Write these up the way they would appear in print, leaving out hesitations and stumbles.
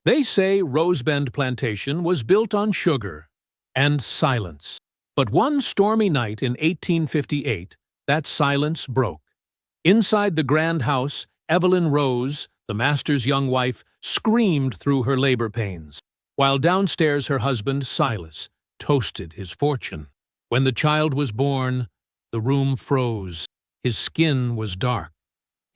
They say Rosebend Plantation was built on sugar and silence. But one stormy night in 1858, that silence broke. Inside the grand house, Evelyn Rose, the master's young wife, screamed through her labor pains, while downstairs her husband, Silas, toasted his fortune. When the child was born, the room froze. His skin was dark.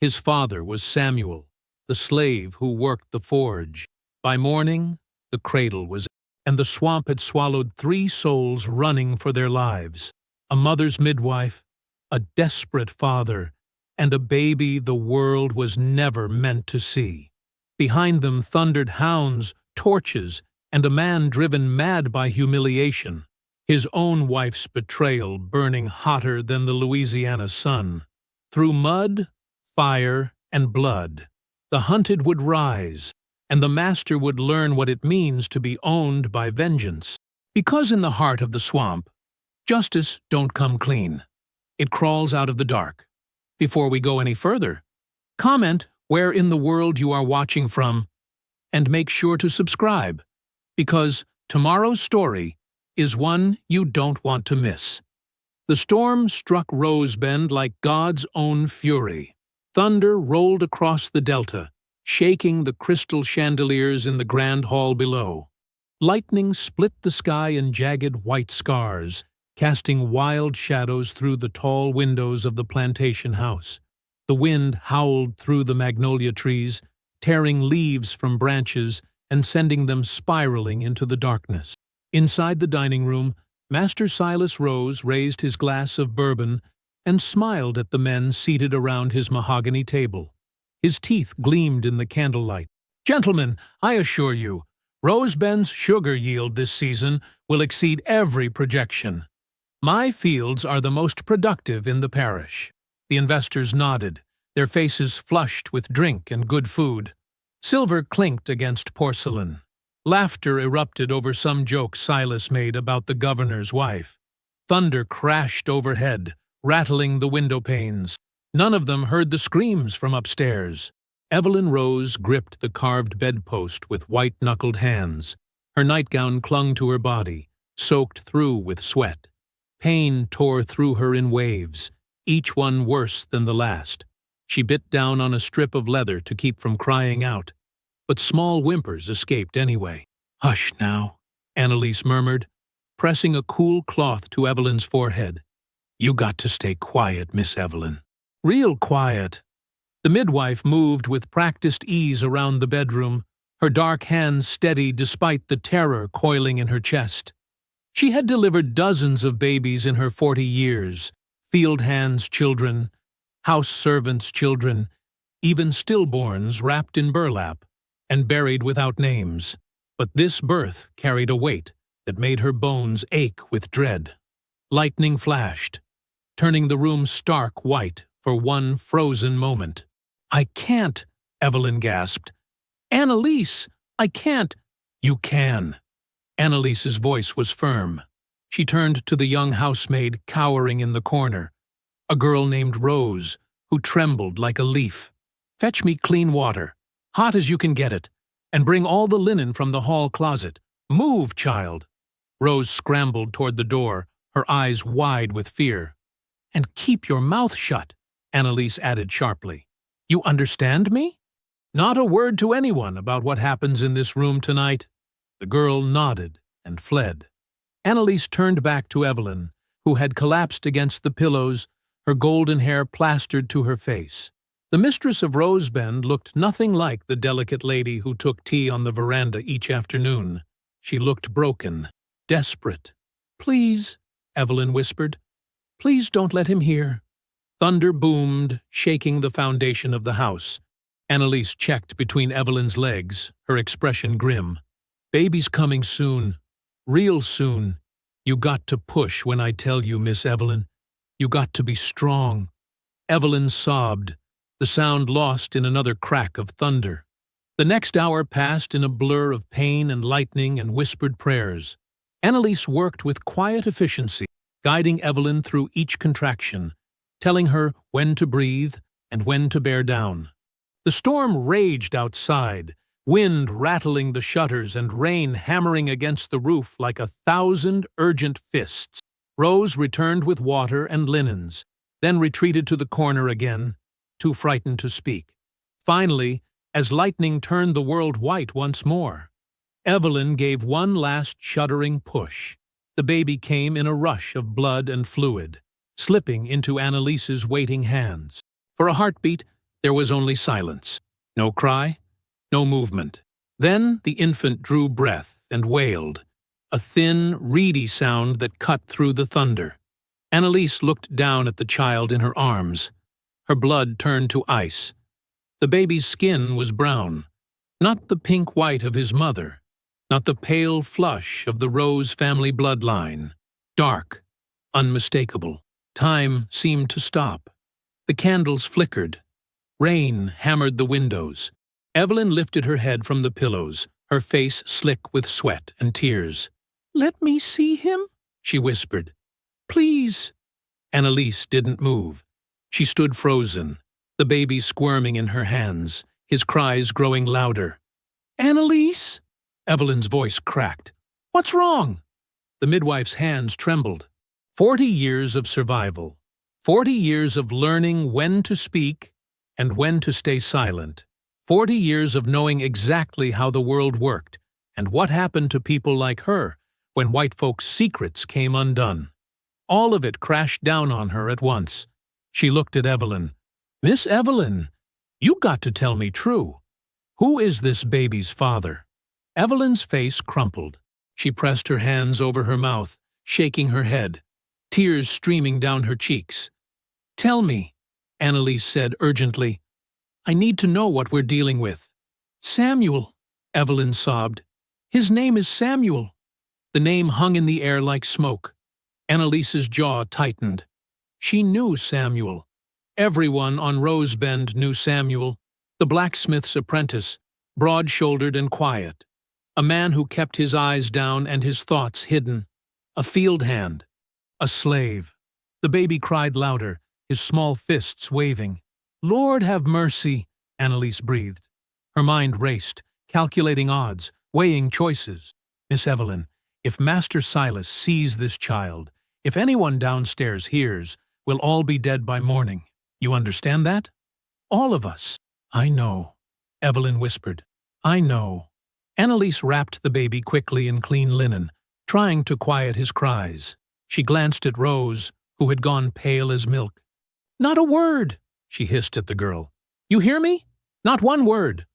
His father was Samuel, the slave who worked the forge. By morning, the cradle was empty, and the swamp had swallowed 3 souls running for their lives: a mother's midwife, a desperate father, and a baby the world was never meant to see. Behind them thundered hounds, torches, and a man driven mad by humiliation, his own wife's betrayal burning hotter than the Louisiana sun. Through mud, fire, and blood, the hunted would rise, and the master would learn what it means to be owned by vengeance. Because in the heart of the swamp, justice don't come clean. It crawls out of the dark. Before we go any further, comment where in the world you are watching from, and make sure to subscribe, because tomorrow's story is one you don't want to miss. The storm struck Rosebend like God's own fury. Thunder rolled across the delta, shaking the crystal chandeliers in the grand hall below. Lightning split the sky in jagged white scars, casting wild shadows through the tall windows of the plantation house. The wind howled through the magnolia trees, tearing leaves from branches and sending them spiraling into the darkness. Inside the dining room, Master Silas Rose raised his glass of bourbon and smiled at the men seated around his mahogany table. His teeth gleamed in the candlelight. "Gentlemen, I assure you, Rosebend's sugar yield this season will exceed every projection. My fields are the most productive in the parish." The investors nodded, their faces flushed with drink and good food. Silver clinked against porcelain. Laughter erupted over some joke Silas made about the governor's wife. Thunder crashed overhead, rattling the window panes. None of them heard the screams from upstairs. Evelyn Rose gripped the carved bedpost with white-knuckled hands. Her nightgown clung to her body, soaked through with sweat. Pain tore through her in waves, each one worse than the last. She bit down on a strip of leather to keep from crying out, but small whimpers escaped anyway. "Hush now," Annalise murmured, pressing a cool cloth to Evelyn's forehead. "You got to stay quiet, Miss Evelyn. Real quiet." The midwife moved with practiced ease around the bedroom, her dark hands steady despite the terror coiling in her chest. She had delivered dozens of babies in her 40 years, field hands' children, house servants' children, even stillborns wrapped in burlap and buried without names. But this birth carried a weight that made her bones ache with dread. Lightning flashed, turning the room stark white for one frozen moment. "I can't," Evelyn gasped. "Annalise, I can't." "You can." Annalise's voice was firm. She turned to the young housemaid cowering in the corner, a girl named Rose, who trembled like a leaf. "Fetch me clean water, hot as you can get it, and bring all the linen from the hall closet. Move, child." Rose scrambled toward the door, her eyes wide with fear. "And keep your mouth shut," Annalise added sharply. "You understand me? Not a word to anyone about what happens in this room tonight." The girl nodded and fled. Annalise turned back to Evelyn, who had collapsed against the pillows, her golden hair plastered to her face. The mistress of Rosebend looked nothing like the delicate lady who took tea on the veranda each afternoon. She looked broken, desperate. "Please," Evelyn whispered, "please don't let him hear." Thunder boomed, shaking the foundation of the house. Annalise checked between Evelyn's legs, her expression grim. "Baby's coming soon. Real soon. You got to push when I tell you, Miss Evelyn. You got to be strong." Evelyn sobbed, the sound lost in another crack of thunder. The next hour passed in a blur of pain and lightning and whispered prayers. Annalise worked with quiet efficiency, guiding Evelyn through each contraction, telling her when to breathe and when to bear down. The storm raged outside, wind rattling the shutters and rain hammering against the roof like 1,000 urgent fists. Rose returned with water and linens, then retreated to the corner again, too frightened to speak. Finally, as lightning turned the world white once more, Evelyn gave one last shuddering push. The baby came in a rush of blood and fluid, slipping into Annalise's waiting hands. For a heartbeat, there was only silence. No cry, no movement. Then the infant drew breath and wailed, a thin, reedy sound that cut through the thunder. Annalise looked down at the child in her arms. Her blood turned to ice. The baby's skin was brown, not the pink white of his mother, not the pale flush of the Rose family bloodline. Dark, unmistakable. Time seemed to stop. The candles flickered. Rain hammered the windows. Evelyn lifted her head from the pillows, her face slick with sweat and tears. "Let me see him," she whispered. "Please." Annalise didn't move. She stood frozen, the baby squirming in her hands, his cries growing louder. "Annalise?" Evelyn's voice cracked. "What's wrong?" The midwife's hands trembled. 40 years of survival. 40 years of learning when to speak and when to stay silent. 40 years of knowing exactly how the world worked and what happened to people like her when white folks' secrets came undone. All of it crashed down on her at once. She looked at Evelyn. "Miss Evelyn, you got to tell me true. Who is this baby's father?" Evelyn's face crumpled. She pressed her hands over her mouth, shaking her head, tears streaming down her cheeks. "Tell me," Annalise said urgently. "I need to know what we're dealing with." "Samuel," Evelyn sobbed. "His name is Samuel." The name hung in the air like smoke. Annalise's jaw tightened. She knew Samuel. Everyone on Rosebend knew Samuel, the blacksmith's apprentice, broad-shouldered and quiet. A man who kept his eyes down and his thoughts hidden. A field hand. A slave. The baby cried louder, his small fists waving. "Lord have mercy," Annalise breathed. Her mind raced, calculating odds, weighing choices. "Miss Evelyn, if Master Silas sees this child, if anyone downstairs hears, we'll all be dead by morning. You understand that? All of us." "I know," Evelyn whispered. "I know." Annalise wrapped the baby quickly in clean linen, trying to quiet his cries. She glanced at Rose, who had gone pale as milk. "Not a word," she hissed at the girl. "You hear me? Not one word."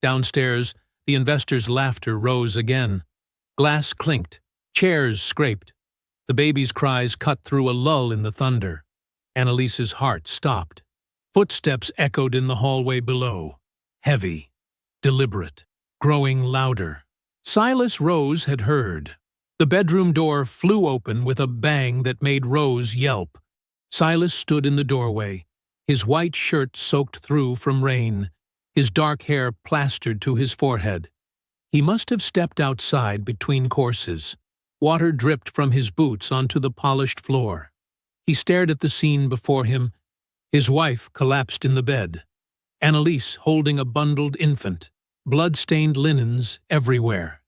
Downstairs, the investor's laughter rose again. Glass clinked. Chairs scraped. The baby's cries cut through a lull in the thunder. Annalise's heart stopped. Footsteps echoed in the hallway below. Heavy, deliberate, growing louder. Silas Rose had heard. The bedroom door flew open with a bang that made Rose yelp. Silas stood in the doorway, his white shirt soaked through from rain, his dark hair plastered to his forehead. He must have stepped outside between courses. Water dripped from his boots onto the polished floor. He stared at the scene before him. His wife collapsed in the bed. Annalise holding a bundled infant. Blood-stained linens everywhere.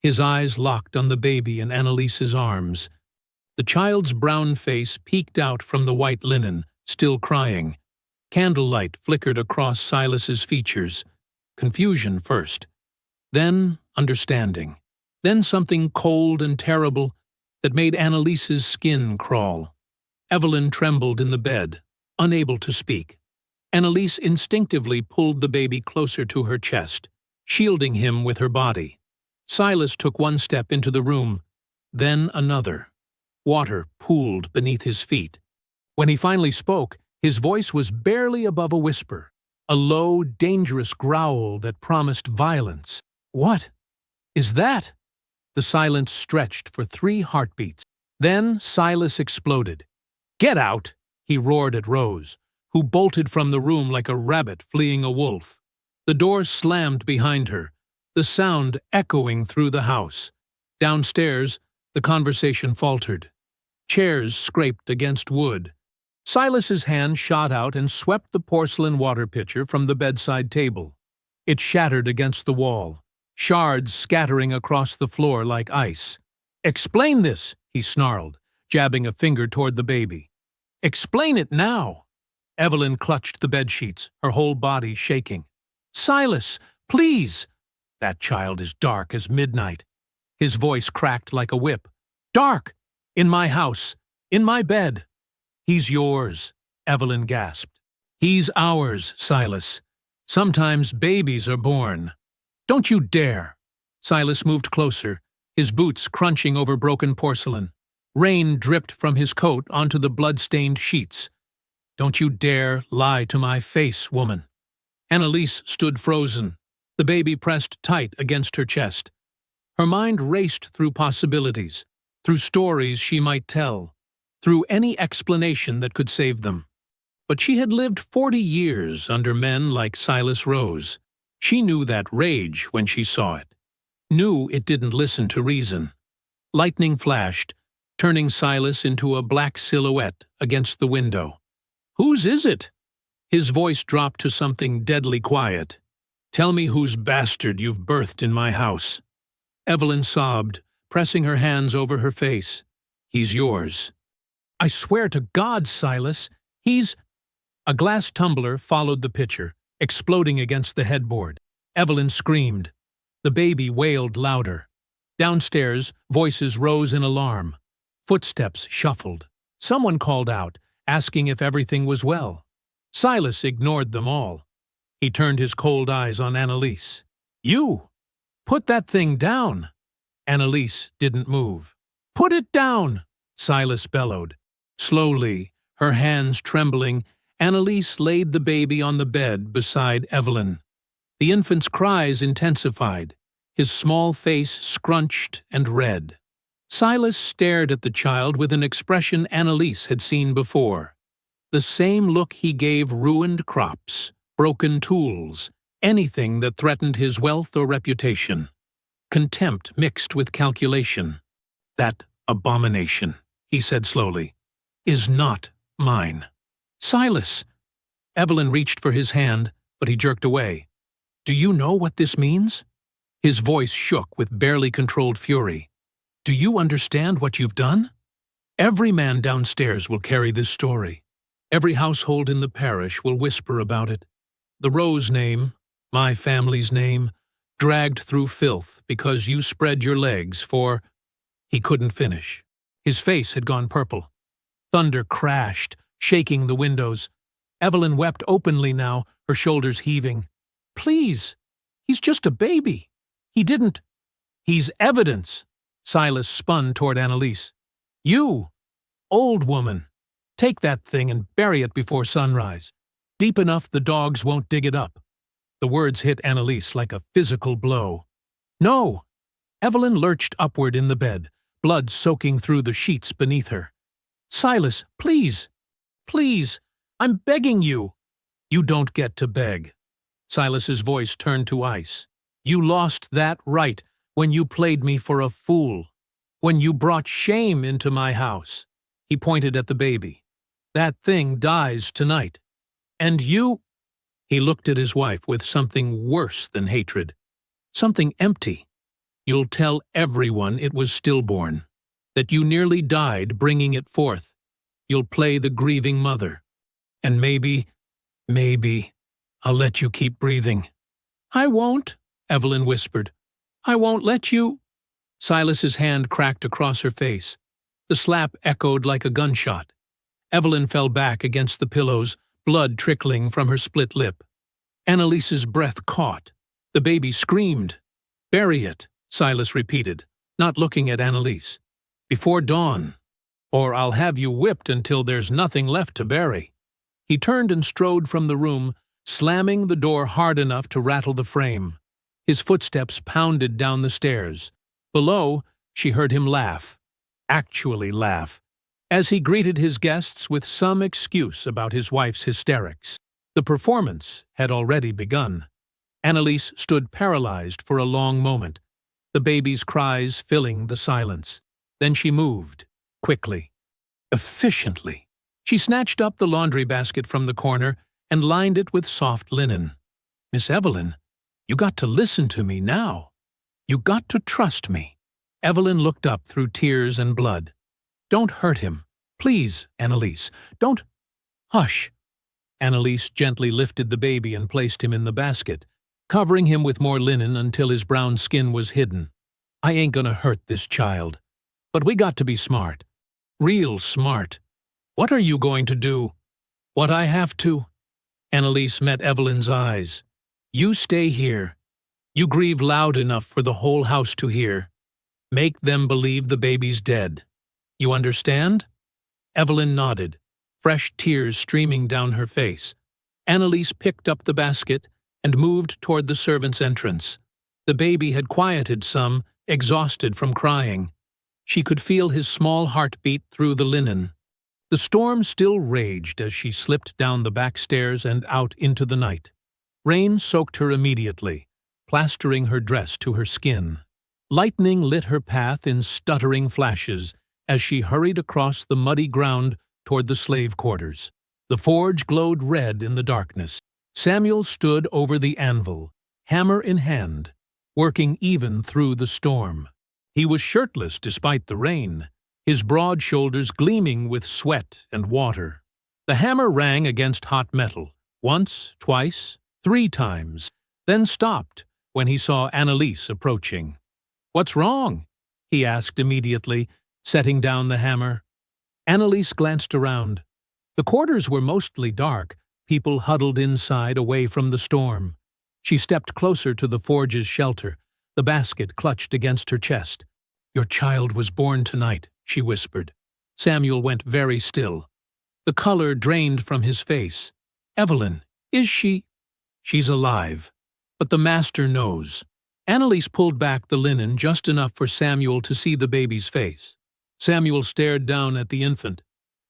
His eyes locked on the baby in Annalise's arms. The child's brown face peeked out from the white linen, still crying. Candlelight flickered across Silas's features. Confusion first. Then understanding. Then something cold and terrible that made Annalise's skin crawl. Evelyn trembled in the bed, unable to speak. Annalise instinctively pulled the baby closer to her chest, shielding him with her body. Silas took one step into the room, then another. Water pooled beneath his feet. When he finally spoke, his voice was barely above a whisper, a low, dangerous growl that promised violence. "What is that?" The silence stretched for 3 heartbeats. Then Silas exploded. "Get out!" he roared at Rose, who bolted from the room like a rabbit fleeing a wolf. The door slammed behind her, the sound echoing through the house. Downstairs, the conversation faltered. Chairs scraped against wood. Silas's hand shot out and swept the porcelain water pitcher from the bedside table. It shattered against the wall, shards scattering across the floor like ice. "Explain this," he snarled, jabbing a finger toward the baby. "Explain it now." Evelyn clutched the bedsheets, her whole body shaking. "Silas, please!" "That child is dark as midnight." His voice cracked like a whip. "Dark! In my house, in my bed." "He's yours," Evelyn gasped. "He's ours, Silas. Sometimes babies are born." "Don't you dare!" Silas moved closer, his boots crunching over broken porcelain. Rain dripped from his coat onto the blood-stained sheets. "Don't you dare lie to my face, woman." Annalise stood frozen, the baby pressed tight against her chest. Her mind raced through possibilities, through stories she might tell, through any explanation that could save them. But she had lived 40 years under men like Silas Rose. She knew that rage when she saw it, knew it didn't listen to reason. Lightning flashed, turning Silas into a black silhouette against the window. "Whose is it?" His voice dropped to something deadly quiet. "Tell me whose bastard you've birthed in my house." Evelyn sobbed, pressing her hands over her face. "He's yours." "I swear to God, Silas, he's—" A glass tumbler followed the pitcher, exploding against the headboard. Evelyn screamed. The baby wailed louder. Downstairs, voices rose in alarm. Footsteps shuffled. Someone called out, asking if everything was well. Silas ignored them all. He turned his cold eyes on Annalise. "You! Put that thing down!" Annalise didn't move. "Put it down!" Silas bellowed. Slowly, her hands trembling, Annalise laid the baby on the bed beside Evelyn. The infant's cries intensified, his small face scrunched and red. Silas stared at the child with an expression Annalise had seen before. The same look he gave ruined crops, broken tools, anything that threatened his wealth or reputation. Contempt mixed with calculation. "That abomination," he said slowly, "is not mine." "Silas!" Evelyn reached for his hand, but he jerked away. "Do you know what this means?" His voice shook with barely controlled fury. "Do you understand what you've done? Every man downstairs will carry this story. Every household in the parish will whisper about it. The Rose name, my family's name, dragged through filth because you spread your legs for—" He couldn't finish. His face had gone purple. Thunder crashed, shaking the windows. Evelyn wept openly now, her shoulders heaving. "Please, he's just a baby. He didn't—" "He's evidence!" Silas spun toward Annalise. "You, old woman, take that thing and bury it before sunrise. Deep enough the dogs won't dig it up." The words hit Annalise like a physical blow. "No!" Evelyn lurched upward in the bed, blood soaking through the sheets beneath her. "Silas, please! Please! I'm begging you!" "You don't get to beg." Silas's voice turned to ice. "You lost that right when you played me for a fool, when you brought shame into my house." He pointed at the baby. "That thing dies tonight. And you—" He looked at his wife with something worse than hatred, something empty. "You'll tell everyone it was stillborn, that you nearly died bringing it forth. You'll play the grieving mother. And maybe, I'll let you keep breathing." "I won't," Evelyn whispered. "I won't let you—" Silas's hand cracked across her face. The slap echoed like a gunshot. Evelyn fell back against the pillows, blood trickling from her split lip. Annalise's breath caught. The baby screamed. "Bury it," Silas repeated, not looking at Annalise. "Before dawn, or I'll have you whipped until there's nothing left to bury." He turned and strode from the room, slamming the door hard enough to rattle the frame. His footsteps pounded down the stairs. Below, she heard him laugh. Actually laugh, as he greeted his guests with some excuse about his wife's hysterics. The performance had already begun. Annalise stood paralyzed for a long moment, the baby's cries filling the silence. Then she moved, quickly, efficiently. She snatched up the laundry basket from the corner and lined it with soft linen. "Miss Evelyn, You got to listen to me now. You got to trust me." Evelyn looked up through tears and blood. "Don't hurt him. Please, Annalise. Don't—" "Hush." Annalise gently lifted the baby and placed him in the basket, covering him with more linen until his brown skin was hidden. "I ain't gonna hurt this child. But we got to be smart. Real smart. What are you going to do?" "What I have to." Annalise met Evelyn's eyes. "You stay here. You grieve loud enough for the whole house to hear. Make them believe the baby's dead. You understand?" Evelyn nodded, fresh tears streaming down her face. Annalise picked up the basket and moved toward the servants' entrance. The baby had quieted some, exhausted from crying. She could feel his small heartbeat through the linen. The storm still raged as she slipped down the back stairs and out into the night. Rain soaked her immediately, plastering her dress to her skin. Lightning lit her path in stuttering flashes as she hurried across the muddy ground toward the slave quarters. The forge glowed red in the darkness. Samuel stood over the anvil, hammer in hand, working even through the storm. He was shirtless despite the rain, his broad shoulders gleaming with sweat and water. The hammer rang against hot metal, once, twice, 3 times, then stopped when he saw Annalise approaching. "What's wrong?" he asked immediately, setting down the hammer. Annalise glanced around. The quarters were mostly dark, people huddled inside away from the storm. She stepped closer to the forge's shelter, the basket clutched against her chest. "Your child was born tonight," she whispered. Samuel went very still. The color drained from his face. "Evelyn, is she—" "She's alive. But the master knows." Annalise pulled back the linen just enough for Samuel to see the baby's face. Samuel stared down at the infant.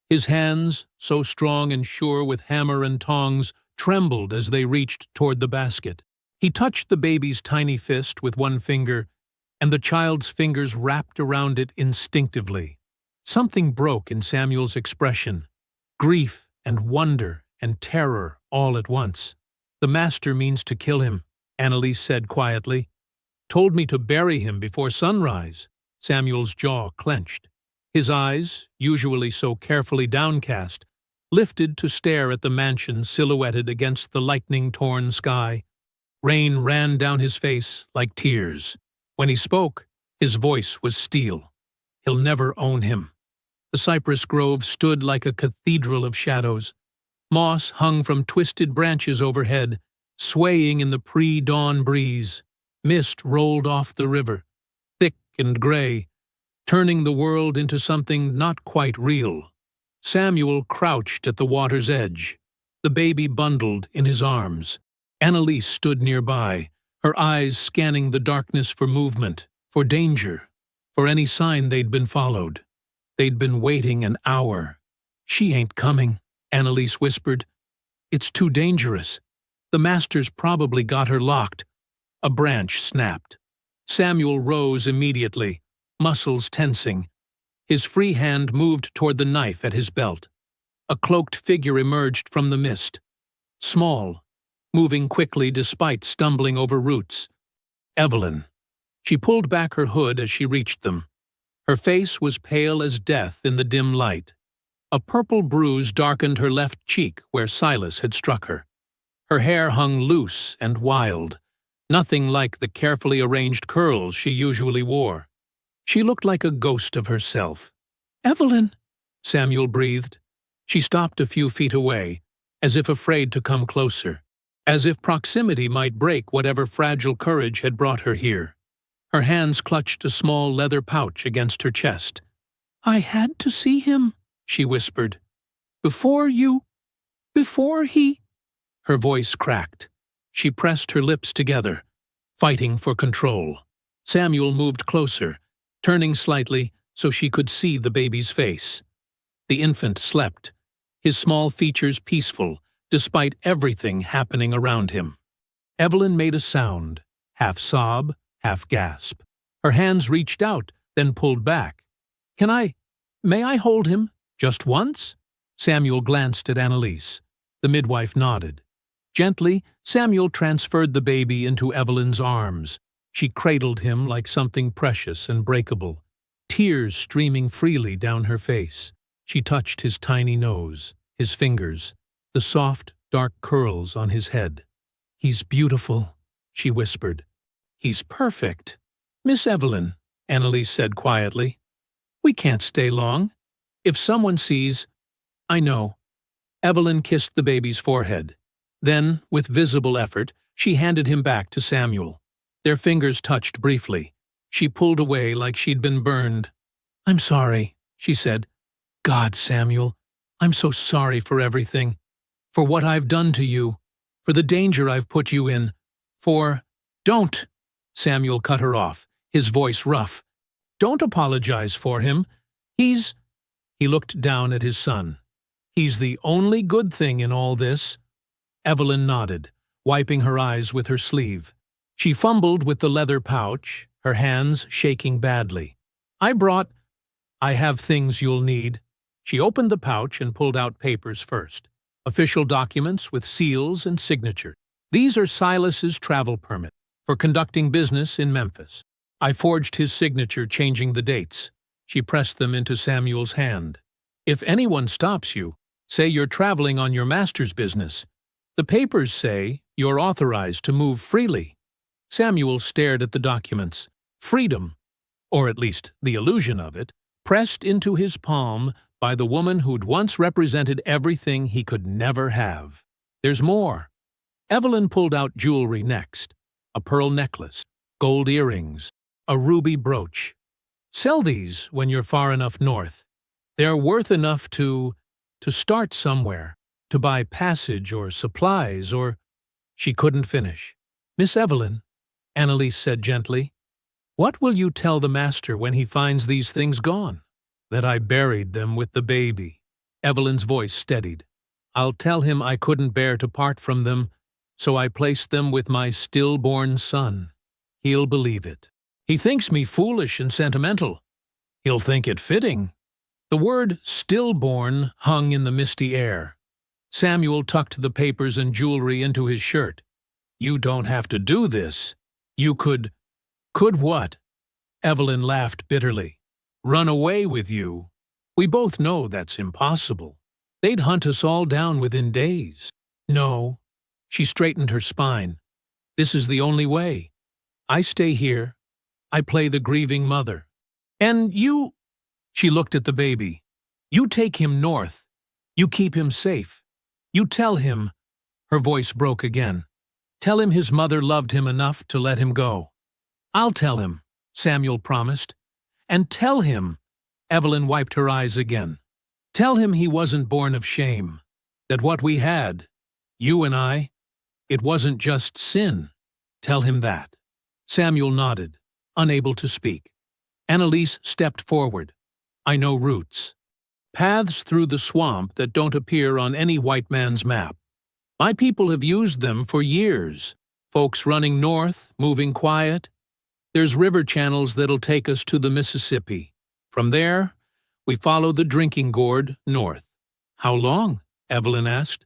His hands, so strong and sure with hammer and tongs, trembled as they reached toward the basket. He touched the baby's tiny fist with one finger, and the child's fingers wrapped around it instinctively. Something broke in Samuel's expression, grief and wonder and terror all at once. "The master means to kill him," Annalise said quietly. "Told me to bury him before sunrise." Samuel's jaw clenched. His eyes, usually so carefully downcast, lifted to stare at the mansion silhouetted against the lightning-torn sky. Rain ran down his face like tears. When he spoke, his voice was steel. "He'll never own him." The cypress grove stood like a cathedral of shadows. Moss hung from twisted branches overhead, swaying in the pre-dawn breeze. Mist rolled off the river, thick and gray, turning the world into something not quite real. Samuel crouched at the water's edge, the baby bundled in his arms. Annalise stood nearby, her eyes scanning the darkness for movement, for danger, for any sign they'd been followed. They'd been waiting an hour. "She ain't coming," Annalise whispered. "It's too dangerous. The master's probably got her locked." A branch snapped. Samuel rose immediately, muscles tensing. His free hand moved toward the knife at his belt. A cloaked figure emerged from the mist. Small, moving quickly despite stumbling over roots. Evelyn. She pulled back her hood as she reached them. Her face was pale as death in the dim light. A purple bruise darkened her left cheek where Silas had struck her. Her hair hung loose and wild, nothing like the carefully arranged curls she usually wore. She looked like a ghost of herself. "Evelyn," Samuel breathed. She stopped a few feet away, as if afraid to come closer, as if proximity might break whatever fragile courage had brought her here. Her hands clutched a small leather pouch against her chest. "I had to see him," she whispered. Before he—" Her voice cracked. She pressed her lips together, fighting for control. Samuel moved closer, turning slightly so she could see the baby's face. The infant slept, his small features peaceful, despite everything happening around him. Evelyn made a sound, half sob, half gasp. Her hands reached out, then pulled back. May I hold him? Just once?" Samuel glanced at Annalise. The midwife nodded. Gently, Samuel transferred the baby into Evelyn's arms. She cradled him like something precious and breakable, tears streaming freely down her face. She touched his tiny nose, his fingers, the soft, dark curls on his head. "He's beautiful," she whispered. "He's perfect." "Miss Evelyn," Annalise said quietly, "we can't stay long. If someone sees—" "I know." Evelyn kissed the baby's forehead. Then, with visible effort, she handed him back to Samuel. Their fingers touched briefly. She pulled away like she'd been burned. "I'm sorry," she said. "God, Samuel, I'm so sorry for everything. For what I've done to you. For the danger I've put you in. For—" "Don't!" Samuel cut her off, his voice rough. "Don't apologize for him. He looked down at his son. "He's the only good thing in all this." Evelyn nodded, wiping her eyes with her sleeve. She fumbled with the leather pouch, her hands shaking badly. I have things you'll need." She opened the pouch and pulled out papers first. Official documents with seals and signatures. "These are Silas's travel permit for conducting business in Memphis. I forged his signature changing the dates." She pressed them into Samuel's hand. "If anyone stops you, say you're traveling on your master's business. The papers say you're authorized to move freely." Samuel stared at the documents. Freedom, or at least the illusion of it, pressed into his palm by the woman who'd once represented everything he could never have. "There's more." Evelyn pulled out jewelry next. A pearl necklace, gold earrings, a ruby brooch. "Sell these when you're far enough north. They're worth enough to start somewhere, to buy passage or supplies or—" She couldn't finish. "Miss Evelyn," Annalise said gently, "what will you tell the master when he finds these things gone?" "That I buried them with the baby." Evelyn's voice steadied. "I'll tell him I couldn't bear to part from them, so I placed them with my stillborn son. He'll believe it. He thinks me foolish and sentimental. He'll think it fitting." The word stillborn hung in the misty air. Samuel tucked the papers and jewelry into his shirt. "You don't have to do this. You could—" "Could what?" Evelyn laughed bitterly. "Run away with you. We both know that's impossible. They'd hunt us all down within days." "No." She straightened her spine. "This is the only way. I stay here. I play the grieving mother. And you—" She looked at the baby. "You take him north. You keep him safe. You tell him—" Her voice broke again. "Tell him his mother loved him enough to let him go." "I'll tell him," Samuel promised. "And tell him—" Evelyn wiped her eyes again. "Tell him he wasn't born of shame. That what we had, you and I, it wasn't just sin. Tell him that." Samuel nodded, unable to speak. Annalise stepped forward. "I know routes. Paths through the swamp that don't appear on any white man's map. My people have used them for years. Folks running north, moving quiet. There's river channels that'll take us to the Mississippi. From there, we follow the drinking gourd north." "How long?" Evelyn asked.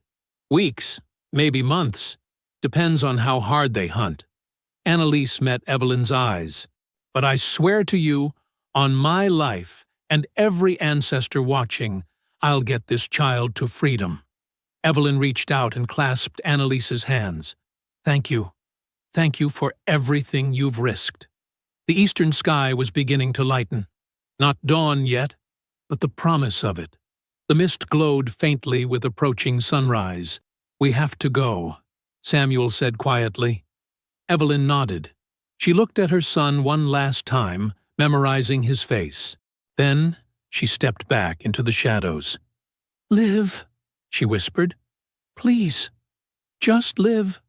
"Weeks, maybe months. Depends on how hard they hunt." Annalise met Evelyn's eyes. "But I swear to you, on my life, and every ancestor watching, I'll get this child to freedom." Evelyn reached out and clasped Annalise's hands. "Thank you. Thank you for everything you've risked." The eastern sky was beginning to lighten. Not dawn yet, but the promise of it. The mist glowed faintly with approaching sunrise. "We have to go," Samuel said quietly. Evelyn nodded. She looked at her son one last time, memorizing his face. Then she stepped back into the shadows. "Live," she whispered. "Please, just live."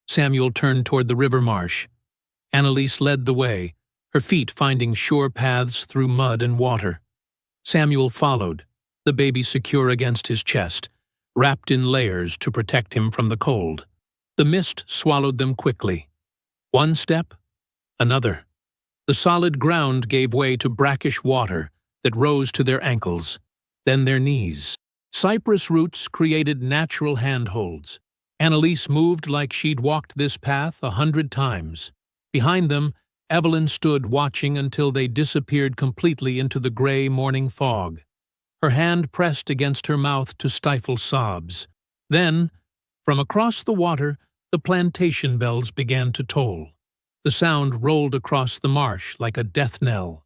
Samuel turned toward the river marsh. Annalise led the way, her feet finding sure paths through mud and water. Samuel followed, the baby secure against his chest, wrapped in layers to protect him from the cold. The mist swallowed them quickly. One step, another. The solid ground gave way to brackish water that rose to their ankles, then their knees. Cypress roots created natural handholds. Annalise moved like she'd walked this path 100 times. Behind them, Evelyn stood watching until they disappeared completely into the gray morning fog. Her hand pressed against her mouth to stifle sobs. Then, from across the water, the plantation bells began to toll. The sound rolled across the marsh like a death knell.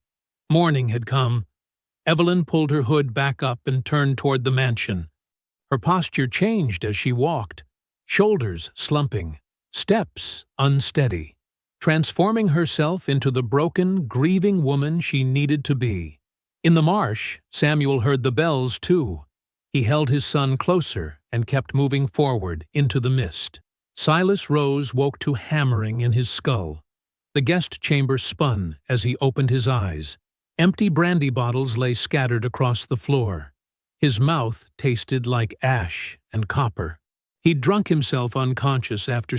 Morning had come. Evelyn pulled her hood back up and turned toward the mansion. Her posture changed as she walked, shoulders slumping, steps unsteady, transforming herself into the broken, grieving woman she needed to be. In the marsh, Samuel heard the bells, too. He held his son closer and kept moving forward into the mist. Silas Rose woke to hammering in his skull. The guest chamber spun as he opened his eyes. Empty brandy bottles lay scattered across the floor. His mouth tasted like ash and copper. He'd drunk himself unconscious after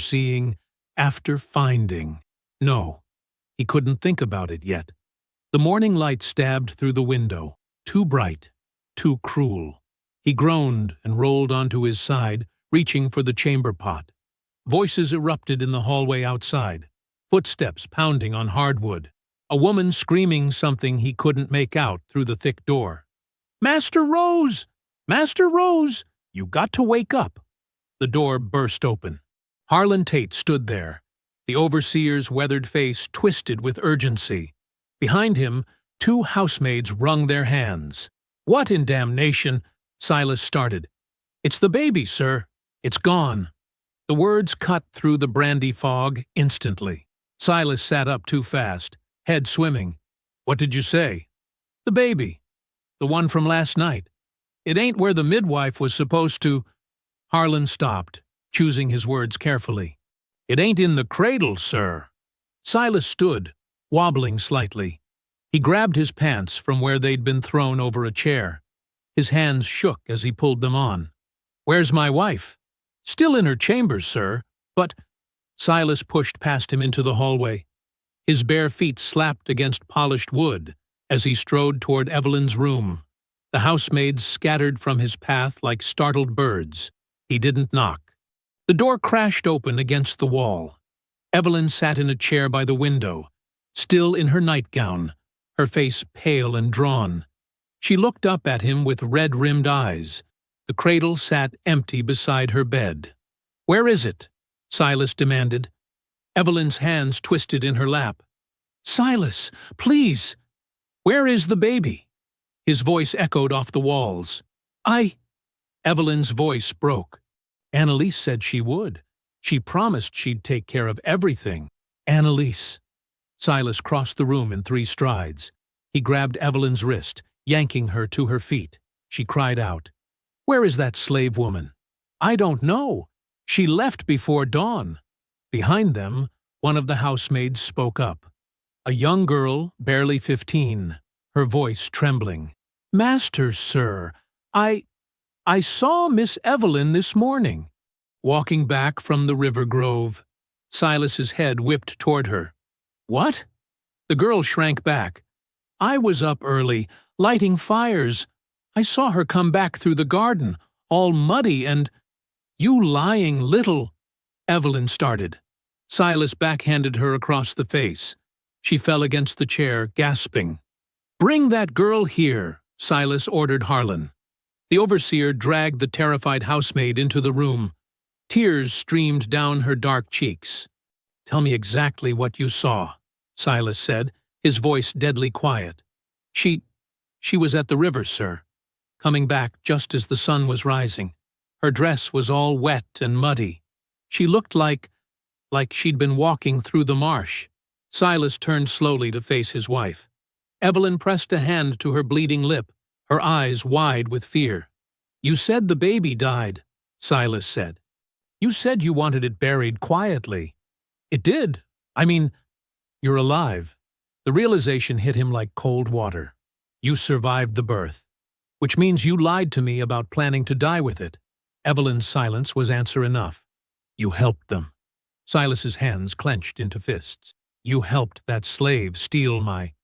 finding. No, he couldn't think about it yet. The morning light stabbed through the window, too bright, too cruel. He groaned and rolled onto his side, reaching for the chamber pot. Voices erupted in the hallway outside, footsteps pounding on hardwood. A woman screaming something he couldn't make out through the thick door. "Master Rose! Master Rose! You got to wake up!" The door burst open. Harlan Tate stood there, the overseer's weathered face twisted with urgency. Behind him, 2 housemaids wrung their hands. "What in damnation?" Silas started. "It's the baby, sir. It's gone." The words cut through the brandy fog instantly. Silas sat up too fast, head swimming. "What did you say?" "The baby. The one from last night. It ain't where the midwife was supposed to—" Harlan stopped, choosing his words carefully. "It ain't in the cradle, sir." Silas stood, wobbling slightly. He grabbed his pants from where they'd been thrown over a chair. His hands shook as he pulled them on. "Where's my wife?" "Still in her chambers, sir, but—" Silas pushed past him into the hallway. His bare feet slapped against polished wood as he strode toward Evelyn's room. The housemaids scattered from his path like startled birds. He didn't knock. The door crashed open against the wall. Evelyn sat in a chair by the window, still in her nightgown, her face pale and drawn. She looked up at him with red-rimmed eyes. The cradle sat empty beside her bed. "Where is it?" Silas demanded. Evelyn's hands twisted in her lap. "Silas, please! Where is the baby?" His voice echoed off the walls. Evelyn's voice broke. Annalise said she would. She promised she'd take care of everything. Annalise. Silas crossed the room in 3 strides. He grabbed Evelyn's wrist, yanking her to her feet. She cried out. "Where is that slave woman?" "I don't know. She left before dawn." Behind them, one of the housemaids spoke up. A young girl, barely 15, her voice trembling. "Master, sir, I saw Miss Evelyn this morning." Walking back from the river grove, Silas's head whipped toward her. "What?" The girl shrank back. "I was up early, lighting fires. I saw her come back through the garden, all muddy and—" "You lying little—" Evelyn started. Silas backhanded her across the face. She fell against the chair, gasping. "Bring that girl here," Silas ordered Harlan. The overseer dragged the terrified housemaid into the room. Tears streamed down her dark cheeks. "Tell me exactly what you saw," Silas said, his voice deadly quiet. She was at the river, sir, coming back just as the sun was rising. Her dress was all wet and muddy. She looked like she'd been walking through the marsh." Silas turned slowly to face his wife. Evelyn pressed a hand to her bleeding lip, her eyes wide with fear. "You said the baby died," Silas said. "You said you wanted it buried quietly." "It did. I mean, you're alive." The realization hit him like cold water. "You survived the birth, which means you lied to me about planning to die with it." Evelyn's silence was answer enough. "You helped them." Silas's hands clenched into fists. "You helped that slave steal my—"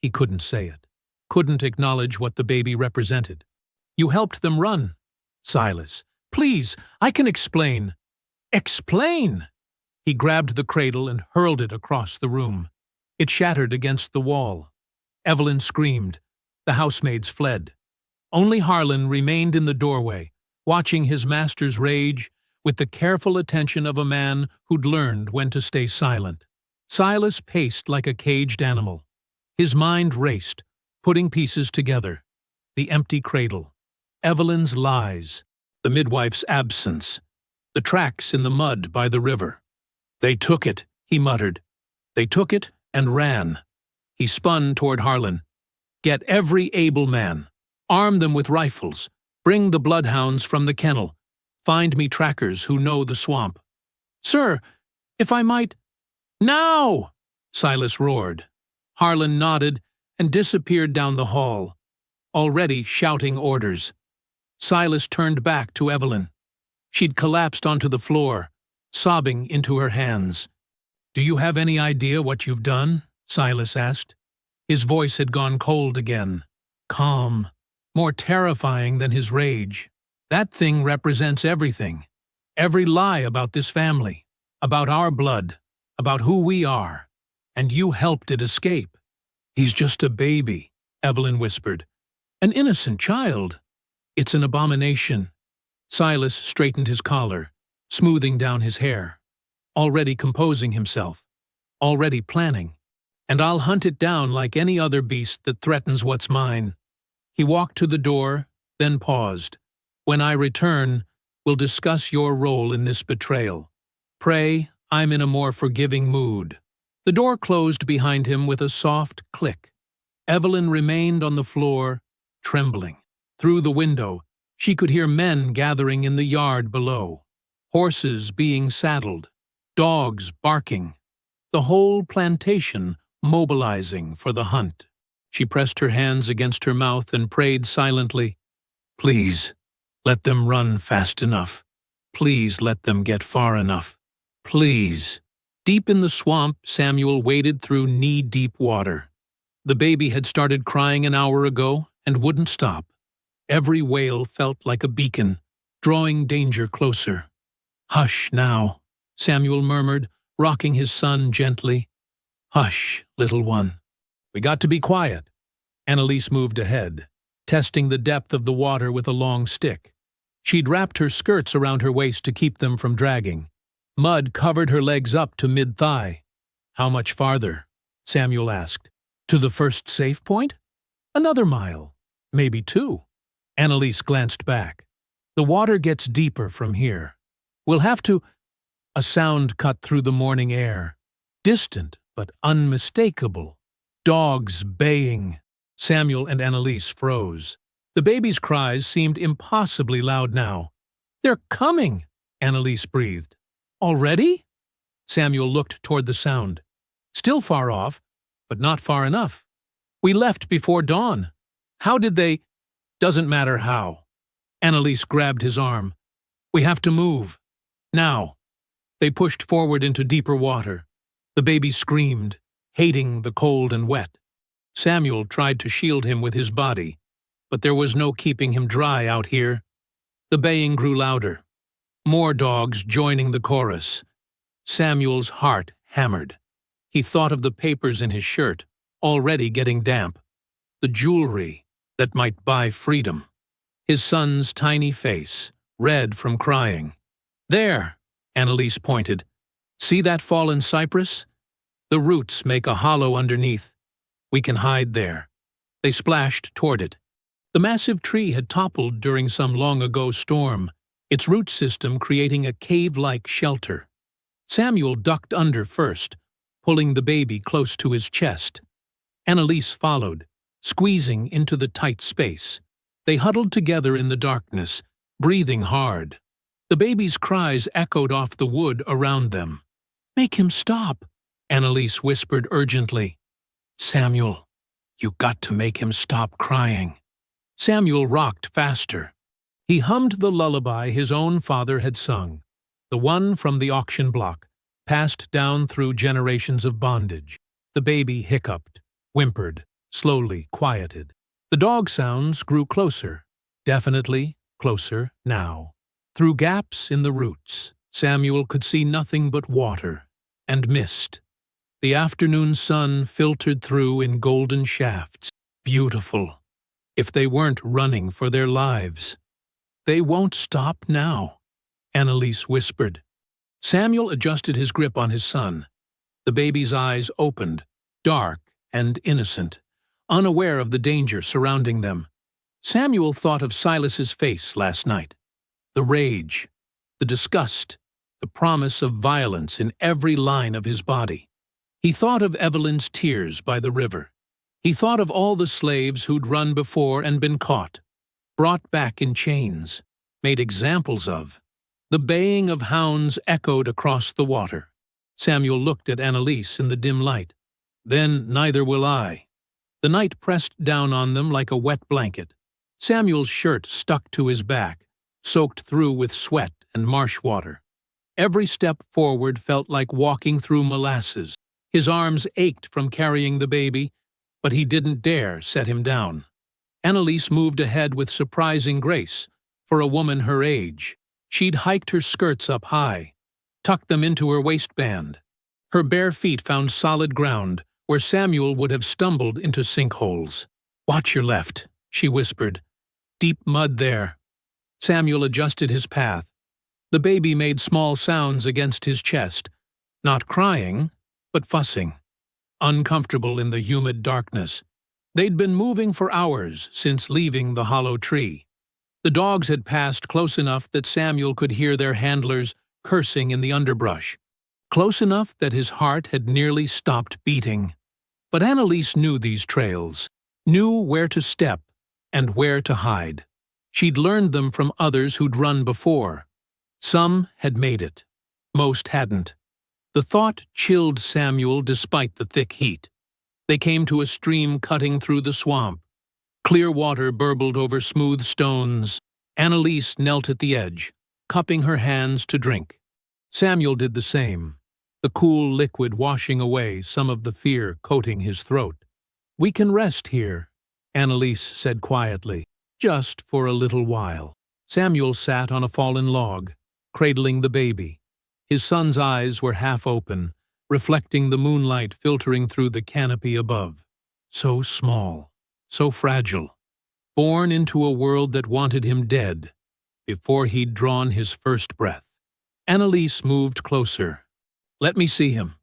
He couldn't say it, couldn't acknowledge what the baby represented. "You helped them run." "Silas, please, I can explain." Explain! He grabbed the cradle and hurled it across the room. It shattered against the wall. Evelyn screamed. The housemaids fled. Only Harlan remained in the doorway, watching his master's rage with the careful attention of a man who'd learned when to stay silent. Silas paced like a caged animal. His mind raced, putting pieces together. The empty cradle, Evelyn's lies, the midwife's absence, the tracks in the mud by the river. They took it, he muttered. They took it and ran. He spun toward Harlan. Get every able man. Arm them with rifles. Bring the bloodhounds from the kennel. Find me trackers who know the swamp. Sir, if I might— Now! Silas roared. Harlan nodded and disappeared down the hall, already shouting orders. Silas turned back to Evelyn. She'd collapsed onto the floor, sobbing into her hands. Do you have any idea what you've done? Silas asked. His voice had gone cold again, calm, more terrifying than his rage. That thing represents everything. Every lie about this family, about our blood, about who we are. And you helped it escape. He's just a baby, Evelyn whispered. An innocent child. It's an abomination. Silas straightened his collar, smoothing down his hair, already composing himself, already planning. And I'll hunt it down like any other beast that threatens what's mine. He walked to the door, then paused. When I return, we'll discuss your role in this betrayal. Pray, I'm in a more forgiving mood. The door closed behind him with a soft click. Evelyn remained on the floor, trembling. Through the window, she could hear men gathering in the yard below, horses being saddled, dogs barking, the whole plantation mobilizing for the hunt. She pressed her hands against her mouth and prayed silently, Please, let them run fast enough. Please let them get far enough. Please. Deep in the swamp, Samuel waded through knee-deep water. The baby had started crying an hour ago and wouldn't stop. Every wail felt like a beacon, drawing danger closer. Hush now, Samuel murmured, rocking his son gently. Hush, little one. We got to be quiet. Annalise moved ahead, testing the depth of the water with a long stick. She'd wrapped her skirts around her waist to keep them from dragging. Mud covered her legs up to mid-thigh. How much farther? Samuel asked. To the first safe point? Another mile. Maybe 2. Annalise glanced back. The water gets deeper from here. We'll have to— A sound cut through the morning air. Distant, but unmistakable. Dogs baying. Samuel and Annalise froze. The baby's cries seemed impossibly loud now. They're coming, Annalise breathed. Already? Samuel looked toward the sound. Still far off, but not far enough. We left before dawn. How did they— Doesn't matter how. Annalise grabbed his arm. We have to move. Now. They pushed forward into deeper water. The baby screamed, hating the cold and wet. Samuel tried to shield him with his body, but there was no keeping him dry out here. The baying grew louder. More dogs joining the chorus. Samuel's heart hammered. He thought of the papers in his shirt, already getting damp. The jewelry that might buy freedom. His son's tiny face, red from crying. There, Annalise pointed. See that fallen cypress? The roots make a hollow underneath. We can hide there. They splashed toward it. The massive tree had toppled during some long-ago storm, its root system creating a cave-like shelter. Samuel ducked under first, pulling the baby close to his chest. Annalise followed, squeezing into the tight space. They huddled together in the darkness, breathing hard. The baby's cries echoed off the wood around them. Make him stop, Annalise whispered urgently. Samuel, you got to make him stop crying. Samuel rocked faster. He hummed the lullaby his own father had sung, the one from the auction block, passed down through generations of bondage. The baby hiccuped, whimpered, slowly quieted. The dog sounds grew closer, definitely closer now, through gaps in the roots. Samuel could see nothing but water and mist. The afternoon sun filtered through in golden shafts. Beautiful. If they weren't running for their lives. "They won't stop now," Annalise whispered. Samuel adjusted his grip on his son. The baby's eyes opened, dark and innocent, unaware of the danger surrounding them. Samuel thought of Silas's face last night. The rage, the disgust, the promise of violence in every line of his body. He thought of Evelyn's tears by the river. He thought of all the slaves who'd run before and been caught, brought back in chains, made examples of. The baying of hounds echoed across the water. Samuel looked at Annalise in the dim light. "Then neither will I." The night pressed down on them like a wet blanket. Samuel's shirt stuck to his back, soaked through with sweat and marsh water. Every step forward felt like walking through molasses. His arms ached from carrying the baby, but he didn't dare set him down. Annalise moved ahead with surprising grace for a woman her age. She'd hiked her skirts up high, tucked them into her waistband. Her bare feet found solid ground where Samuel would have stumbled into sinkholes. "Watch your left," she whispered. "Deep mud there." Samuel adjusted his path. The baby made small sounds against his chest, not crying, but fussing, uncomfortable in the humid darkness. They'd been moving for hours since leaving the hollow tree. The dogs had passed close enough that Samuel could hear their handlers cursing in the underbrush, close enough that his heart had nearly stopped beating. But Annalise knew these trails, knew where to step and where to hide. She'd learned them from others who'd run before. Some had made it. Most hadn't. The thought chilled Samuel despite the thick heat. They came to a stream cutting through the swamp. Clear water burbled over smooth stones. Annalise knelt at the edge, cupping her hands to drink. Samuel did the same, the cool liquid washing away some of the fear coating his throat. "We can rest here," Annalise said quietly, "just for a little while." Samuel sat on a fallen log, cradling the baby. His son's eyes were half open, reflecting the moonlight filtering through the canopy above. So small, so fragile, born into a world that wanted him dead before he'd drawn his first breath. Annalise moved closer. "Let me see him."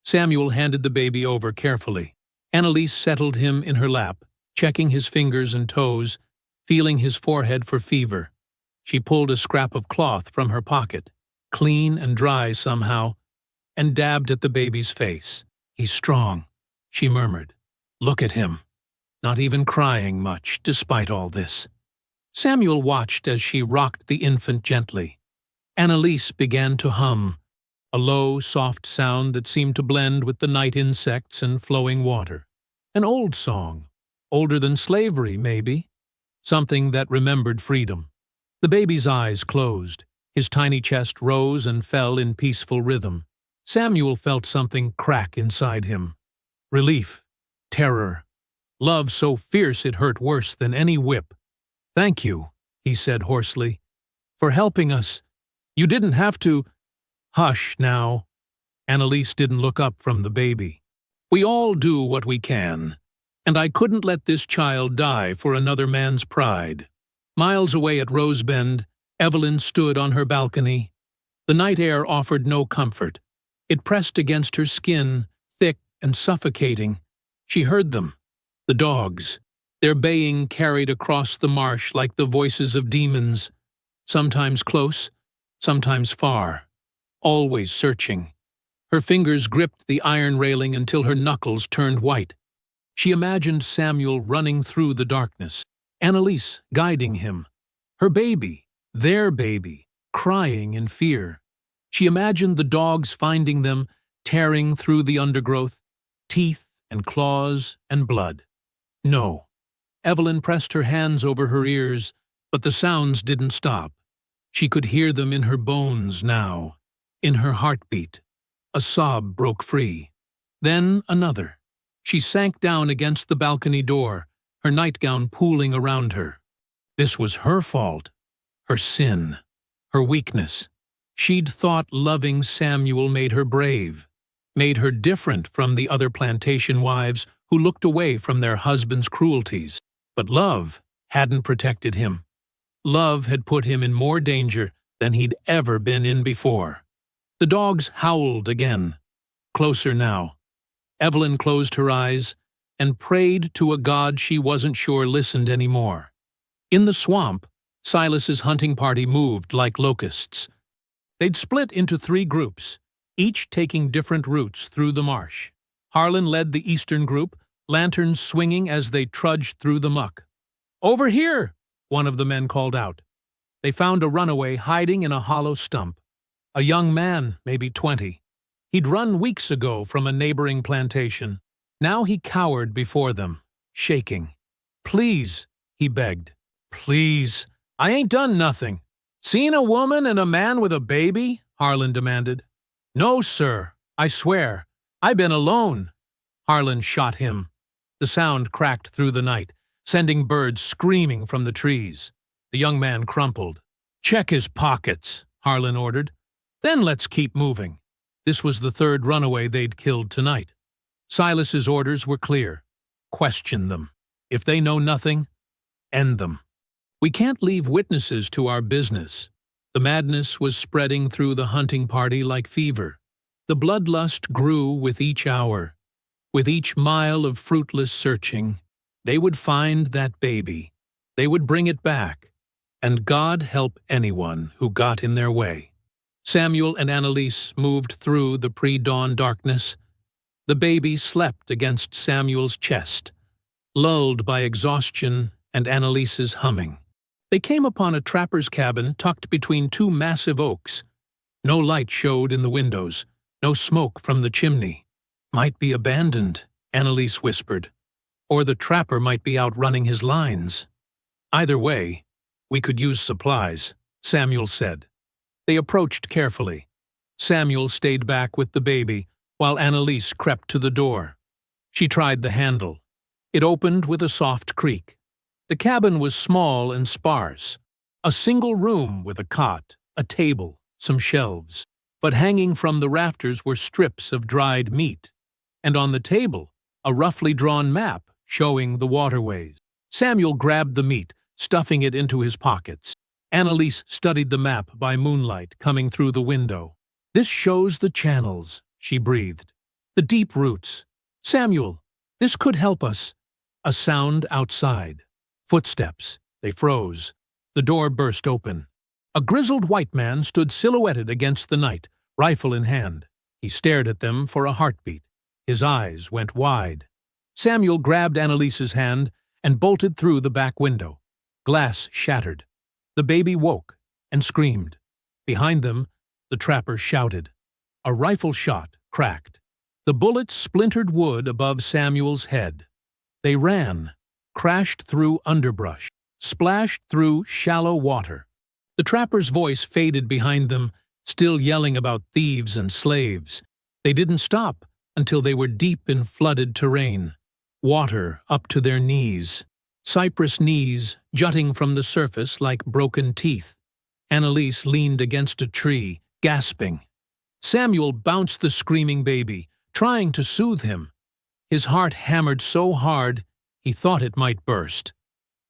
Samuel handed the baby over carefully. Annalise settled him in her lap, checking his fingers and toes, feeling his forehead for fever. She pulled a scrap of cloth from her pocket, clean and dry somehow, and dabbed at the baby's face. "He's strong," she murmured. "Look at him. Not even crying much, despite all this." Samuel watched as she rocked the infant gently. Annalise began to hum, a low, soft sound that seemed to blend with the night insects and flowing water. An old song, older than slavery, maybe. Something that remembered freedom. The baby's eyes closed. His tiny chest rose and fell in peaceful rhythm. Samuel felt something crack inside him. Relief, terror, love so fierce it hurt worse than any whip. "Thank you," he said hoarsely, "for helping us. You didn't have to—" "Hush now." Annalise didn't look up from the baby. "We all do what we can, and I couldn't let this child die for another man's pride." Miles away at Rosebend, Evelyn stood on her balcony. The night air offered no comfort. It pressed against her skin, thick and suffocating. She heard them, the dogs. Their baying carried across the marsh like the voices of demons, sometimes close, sometimes far, always searching. Her fingers gripped the iron railing until her knuckles turned white. She imagined Samuel running through the darkness, Annalise guiding him, her baby, their baby, crying in fear. She imagined the dogs finding them, tearing through the undergrowth, teeth and claws and blood. No. Evelyn pressed her hands over her ears, but the sounds didn't stop. She could hear them in her bones now, in her heartbeat. A sob broke free. Then another. She sank down against the balcony door, her nightgown pooling around her. This was her fault, her sin, her weakness. She'd thought loving Samuel made her brave, made her different from the other plantation wives who looked away from their husbands' cruelties. But love hadn't protected him. Love had put him in more danger than he'd ever been in before. The dogs howled again, closer now. Evelyn closed her eyes and prayed to a God she wasn't sure listened anymore. In the swamp, Silas's hunting party moved like locusts. They'd split into 3 groups, each taking different routes through the marsh. Harlan led the eastern group, lanterns swinging as they trudged through the muck. "Over here!" one of the men called out. They found a runaway hiding in a hollow stump. A young man, maybe 20. He'd run weeks ago from a neighboring plantation. Now he cowered before them, shaking. "Please," he begged. "Please. I ain't done nothing." "Seen a woman and a man with a baby?" Harlan demanded. "No, sir. I swear. I been alone." Harlan shot him. The sound cracked through the night, sending birds screaming from the trees. The young man crumpled. "Check his pockets," Harlan ordered. "Then let's keep moving." This was the 3rd runaway they'd killed tonight. Silas's orders were clear. Question them. If they know nothing, end them. We can't leave witnesses to our business. The madness was spreading through the hunting party like fever. The bloodlust grew with each hour. With each mile of fruitless searching, they would find that baby. They would bring it back. And God help anyone who got in their way. Samuel and Annalise moved through the pre-dawn darkness. The baby slept against Samuel's chest, lulled by exhaustion and Annalise's humming. They came upon a trapper's cabin tucked between 2 massive oaks. No light showed in the windows, no smoke from the chimney. "Might be abandoned," Annalise whispered. "Or the trapper might be out running his lines." "Either way, we could use supplies," Samuel said. They approached carefully. Samuel stayed back with the baby, while Annalise crept to the door. She tried the handle. It opened with a soft creak. The cabin was small and sparse. A single room with a cot, a table, some shelves. But hanging from the rafters were strips of dried meat. And on the table, a roughly drawn map showing the waterways. Samuel grabbed the meat, stuffing it into his pockets. Annalise studied the map by moonlight coming through the window. "This shows the channels," she breathed. "The deep roots. Samuel, this could help us." A sound outside. Footsteps. They froze. The door burst open. A grizzled white man stood silhouetted against the night, rifle in hand. He stared at them for a heartbeat. His eyes went wide. Samuel grabbed Annalise's hand and bolted through the back window. Glass shattered. The baby woke and screamed. Behind them, the trapper shouted. A rifle shot cracked. The bullet splintered wood above Samuel's head. They ran, crashed through underbrush, splashed through shallow water. The trapper's voice faded behind them, still yelling about thieves and slaves. They didn't stop until they were deep in flooded terrain, water up to their knees. Cypress knees jutting from the surface like broken teeth. Annalise leaned against a tree, gasping. Samuel bounced the screaming baby, trying to soothe him. His heart hammered so hard he thought it might burst.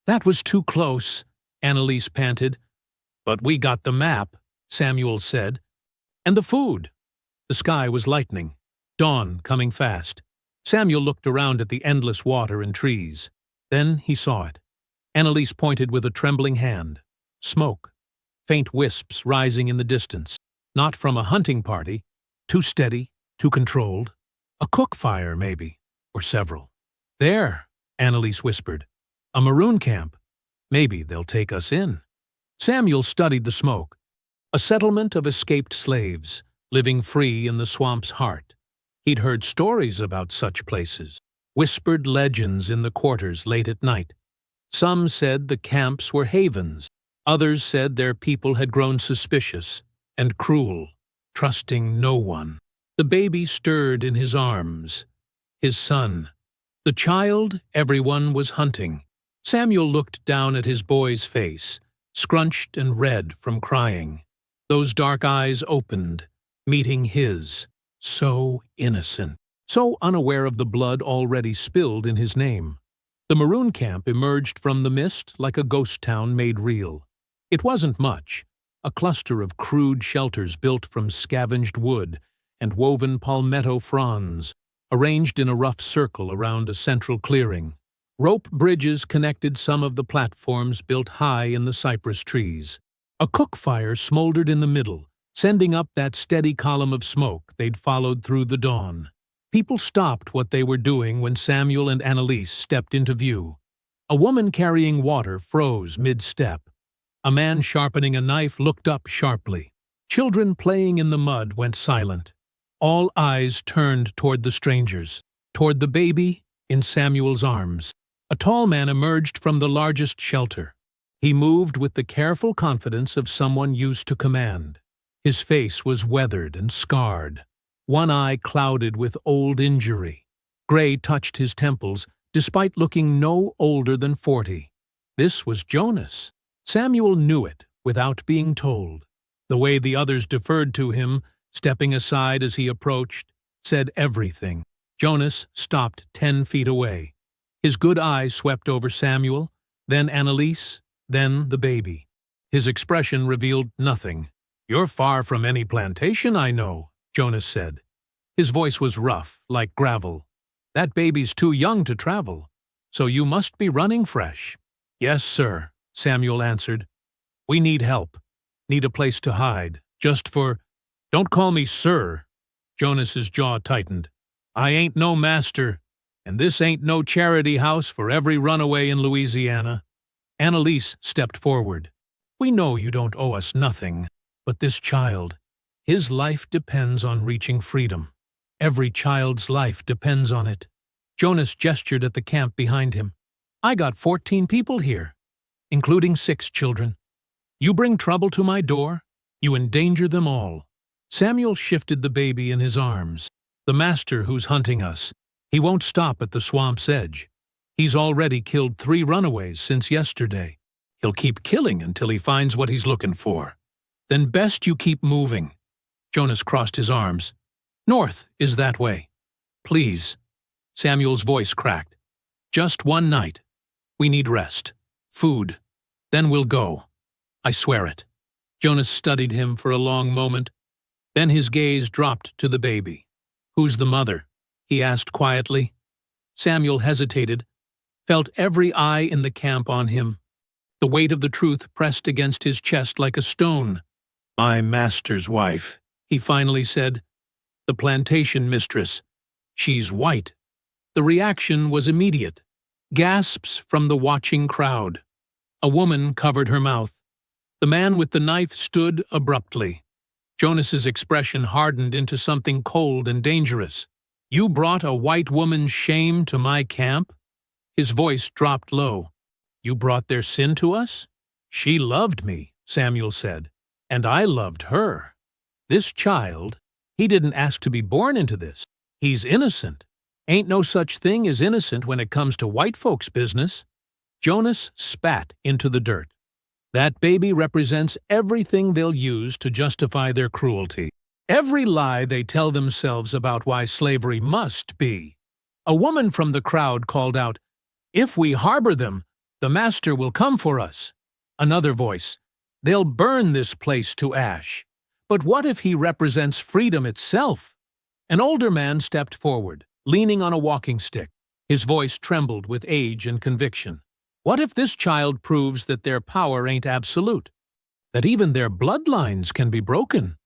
"That was too close," Annalise panted. "But we got the map," Samuel said. "And the food." The sky was lightening, dawn coming fast. Samuel looked around at the endless water and trees. Then he saw it. Annalise pointed with a trembling hand. Smoke. Faint wisps rising in the distance. Not from a hunting party. Too steady, too controlled. A cook fire, maybe. Or several. "There," Annalise whispered. "A maroon camp. Maybe they'll take us in." Samuel studied the smoke. A settlement of escaped slaves, living free in the swamp's heart. He'd heard stories about such places. Whispered legends in the quarters late at night. Some said the camps were havens. Others said their people had grown suspicious and cruel, trusting no one. The baby stirred in his arms. His son. The child everyone was hunting. Samuel looked down at his boy's face, scrunched and red from crying. Those dark eyes opened, meeting his. So innocent, so unaware of the blood already spilled in his name. The maroon camp emerged from the mist like a ghost town made real. It wasn't much, a cluster of crude shelters built from scavenged wood and woven palmetto fronds, arranged in a rough circle around a central clearing. Rope bridges connected some of the platforms built high in the cypress trees. A cook fire smoldered in the middle, sending up that steady column of smoke they'd followed through the dawn. People stopped what they were doing when Samuel and Annalise stepped into view. A woman carrying water froze mid-step. A man sharpening a knife looked up sharply. Children playing in the mud went silent. All eyes turned toward the strangers, toward the baby in Samuel's arms. A tall man emerged from the largest shelter. He moved with the careful confidence of someone used to command. His face was weathered and scarred, one eye clouded with old injury. Gray touched his temples, despite looking no older than 40. This was Jonas. Samuel knew it without being told. The way the others deferred to him, stepping aside as he approached, said everything. Jonas stopped 10 feet away. His good eye swept over Samuel, then Annalise, then the baby. His expression revealed nothing. "You're far from any plantation, I know," Jonas said. His voice was rough, like gravel. "That baby's too young to travel, so you must be running fresh." "Yes, sir," Samuel answered. "We need help. Need a place to hide. Just for—" "Don't call me sir." Jonas's jaw tightened. "I ain't no master, and this ain't no charity house for every runaway in Louisiana." Annalise stepped forward. "We know you don't owe us nothing, but this child, his life depends on reaching freedom. Every child's life depends on it." Jonas gestured at the camp behind him. "I got 14 people here, including 6 children. You bring trouble to my door, you endanger them all." Samuel shifted the baby in his arms. "The master who's hunting us, he won't stop at the swamp's edge. He's already killed 3 runaways since yesterday. He'll keep killing until he finds what he's looking for. Then best you keep moving." Jonas crossed his arms. "North is that way. Please." Samuel's voice cracked. "Just one night. We need rest. Food. Then we'll go. I swear it." Jonas studied him for a long moment. Then his gaze dropped to the baby. "Who's the mother?" he asked quietly. Samuel hesitated, felt every eye in the camp on him. The weight of the truth pressed against his chest like a stone. "My master's wife," he finally said. "The plantation mistress. She's white." The reaction was immediate. Gasps from the watching crowd. A woman covered her mouth. The man with the knife stood abruptly. Jonas's expression hardened into something cold and dangerous. "You brought a white woman's shame to my camp?" His voice dropped low. "You brought their sin to us?" "She loved me," Samuel said, "and I loved her. This child, he didn't ask to be born into this. He's innocent. Ain't no such thing as innocent when it comes to white folks' business." Jonas spat into the dirt. "That baby represents everything they'll use to justify their cruelty. Every lie they tell themselves about why slavery must be." A woman from the crowd called out, "If we harbor them, the master will come for us." Another voice, "They'll burn this place to ash." "But what if he represents freedom itself?" An older man stepped forward, leaning on a walking stick. His voice trembled with age and conviction. "What if this child proves that their power ain't absolute? That even their bloodlines can be broken?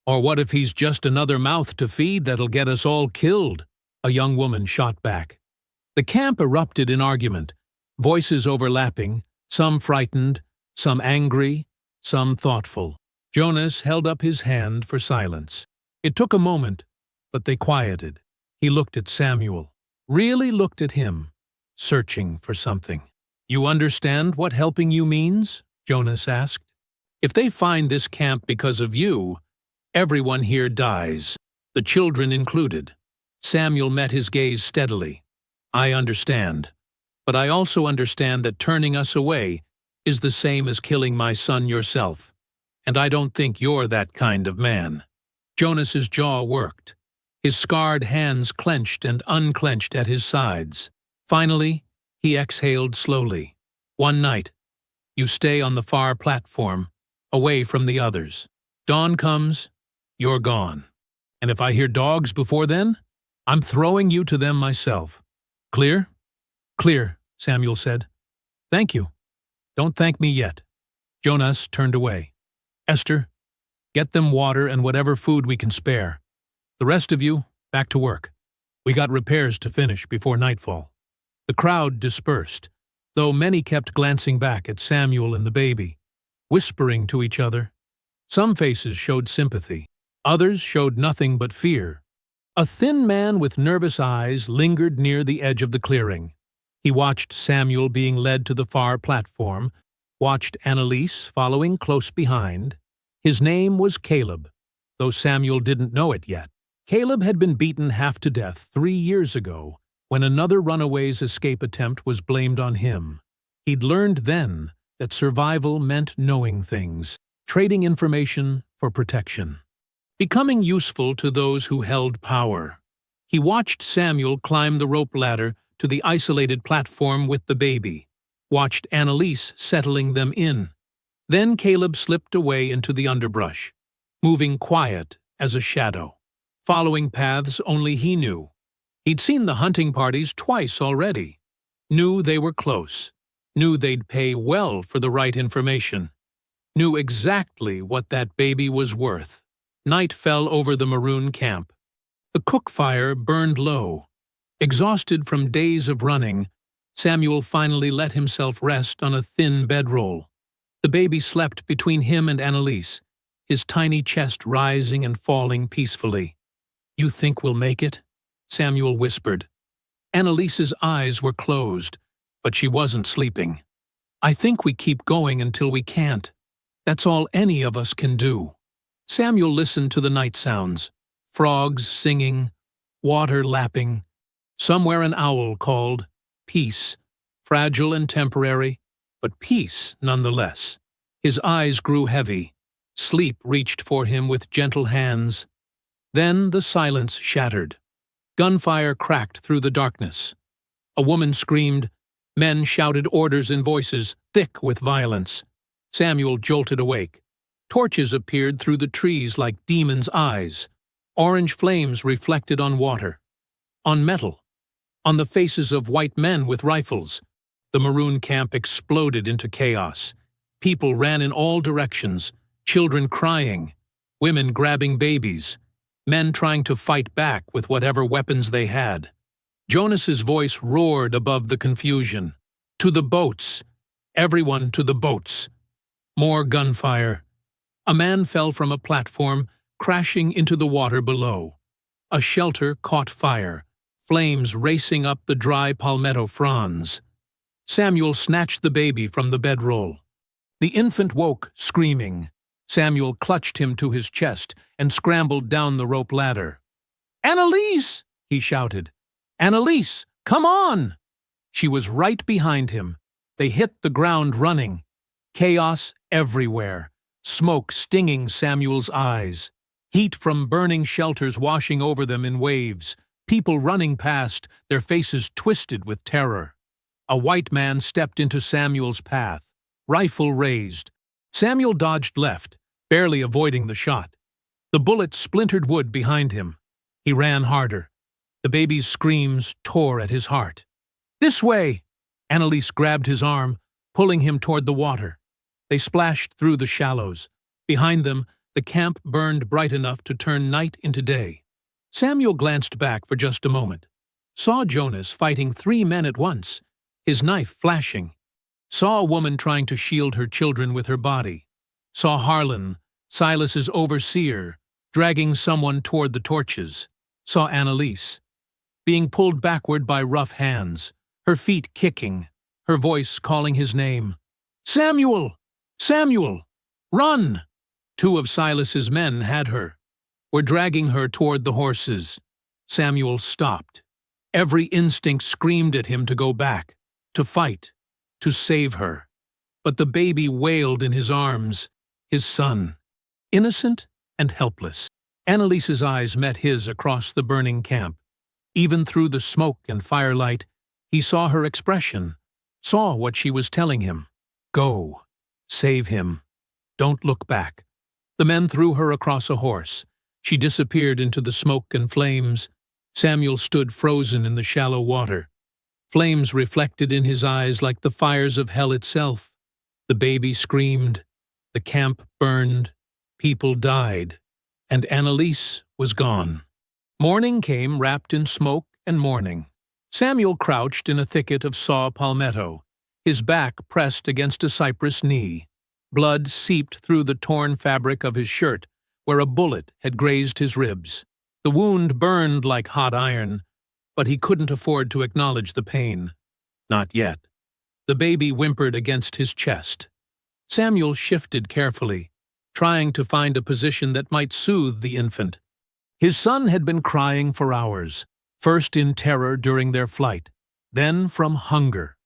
Or what if he's just another mouth to feed that'll get us all killed?" A young woman shot back. The camp erupted in argument, voices overlapping, some frightened, some angry, some thoughtful. Jonas held up his hand for silence. It took a moment, but they quieted. He looked at Samuel, really looked at him, searching for something. "You understand what helping you means?" Jonas asked. "If they find this camp because of you, everyone here dies, the children included." Samuel met his gaze steadily. "I understand, but I also understand that turning us away is the same as killing my son yourself. and I don't think you're that kind of man." Jonas's jaw worked. His scarred hands clenched and unclenched at his sides. Finally, he exhaled slowly. "One night, you stay on the far platform, away from the others. Dawn comes, you're gone. And if I hear dogs before then, I'm throwing you to them myself. Clear?" "Clear," Samuel said. "Thank you. Don't thank me yet." Jonas turned away. "Esther, get them water and whatever food we can spare. The rest of you, back to work. We got repairs to finish before nightfall." The crowd dispersed, though many kept glancing back at Samuel and the baby, whispering to each other. Some faces showed sympathy. Others showed nothing but fear. A thin man with nervous eyes lingered near the edge of the clearing. He watched Samuel being led to the far platform, watched Annalise following close behind. His name was Caleb, though Samuel didn't know it yet. Caleb had been beaten half to death 3 years ago when another runaway's escape attempt was blamed on him. He'd learned then that survival meant knowing things, trading information for protection, becoming useful to those who held power. He watched Samuel climb the rope ladder to the isolated platform with the baby, watched Annalise settling them in. Then Caleb slipped away into the underbrush, moving quiet as a shadow, following paths only he knew. He'd seen the hunting parties twice already, knew they were close, knew they'd pay well for the right information, knew exactly what that baby was worth. Night fell over the maroon camp. The cook fire burned low. Exhausted from days of running, Samuel finally let himself rest on a thin bedroll. The baby slept between him and Annalise, his tiny chest rising and falling peacefully. "You think we'll make it?" Samuel whispered. Annalise's eyes were closed, but she wasn't sleeping. "I think we keep going until we can't. That's all any of us can do." Samuel listened to the night sounds, frogs singing, water lapping. Somewhere an owl called, peace, fragile and temporary, but peace nonetheless. His eyes grew heavy. Sleep reached for him with gentle hands. Then the silence shattered. Gunfire cracked through the darkness. A woman screamed. Men shouted orders in voices thick with violence. Samuel jolted awake. Torches appeared through the trees like demons' eyes. Orange flames reflected on water, on metal, on the faces of white men with rifles. The maroon camp exploded into chaos. People ran in all directions, children crying, women grabbing babies, men trying to fight back with whatever weapons they had. Jonas's voice roared above the confusion. "To the boats! Everyone to the boats!" More gunfire. A man fell from a platform, crashing into the water below. A shelter caught fire, flames racing up the dry palmetto fronds. Samuel snatched the baby from the bedroll. The infant woke, screaming. Samuel clutched him to his chest and scrambled down the rope ladder. "Annalise!" he shouted. "Annalise, come on!" She was right behind him. They hit the ground running. Chaos everywhere. Smoke stinging Samuel's eyes. Heat from burning shelters washing over them in waves. People running past, their faces twisted with terror. A white man stepped into Samuel's path, rifle raised. Samuel dodged left, barely avoiding the shot. The bullet splintered wood behind him. He ran harder. The baby's screams tore at his heart. "This way!" Annalise grabbed his arm, pulling him toward the water. They splashed through the shallows. Behind them, the camp burned bright enough to turn night into day. Samuel glanced back for just a moment. Saw Jonas fighting 3 men at once, his knife flashing. Saw a woman trying to shield her children with her body. Saw Harlan, Silas's overseer, dragging someone toward the torches. Saw Annalise, being pulled backward by rough hands, her feet kicking, her voice calling his name. "Samuel! Samuel! Run!" 2 of Silas's men had her, were dragging her toward the horses. Samuel stopped. Every instinct screamed at him to go back, to fight, to save her. But the baby wailed in his arms. his son, innocent and helpless. Annalise's eyes met his across the burning camp. Even through the smoke and firelight, he saw her expression, saw what she was telling him. Go. Save him. Don't look back. The men threw her across a horse. She disappeared into the smoke and flames. Samuel stood frozen in the shallow water. Flames reflected in his eyes like the fires of hell itself. The baby screamed. The camp burned. People died. And Annalise was gone. Morning came wrapped in smoke and mourning. Samuel crouched in a thicket of saw palmetto, his back pressed against a cypress knee. Blood seeped through the torn fabric of his shirt, where a bullet had grazed his ribs. The wound burned like hot iron, but he couldn't afford to acknowledge the pain. Not yet. The baby whimpered against his chest. Samuel shifted carefully, trying to find a position that might soothe the infant. His son had been crying for hours, first in terror during their flight, then from hunger,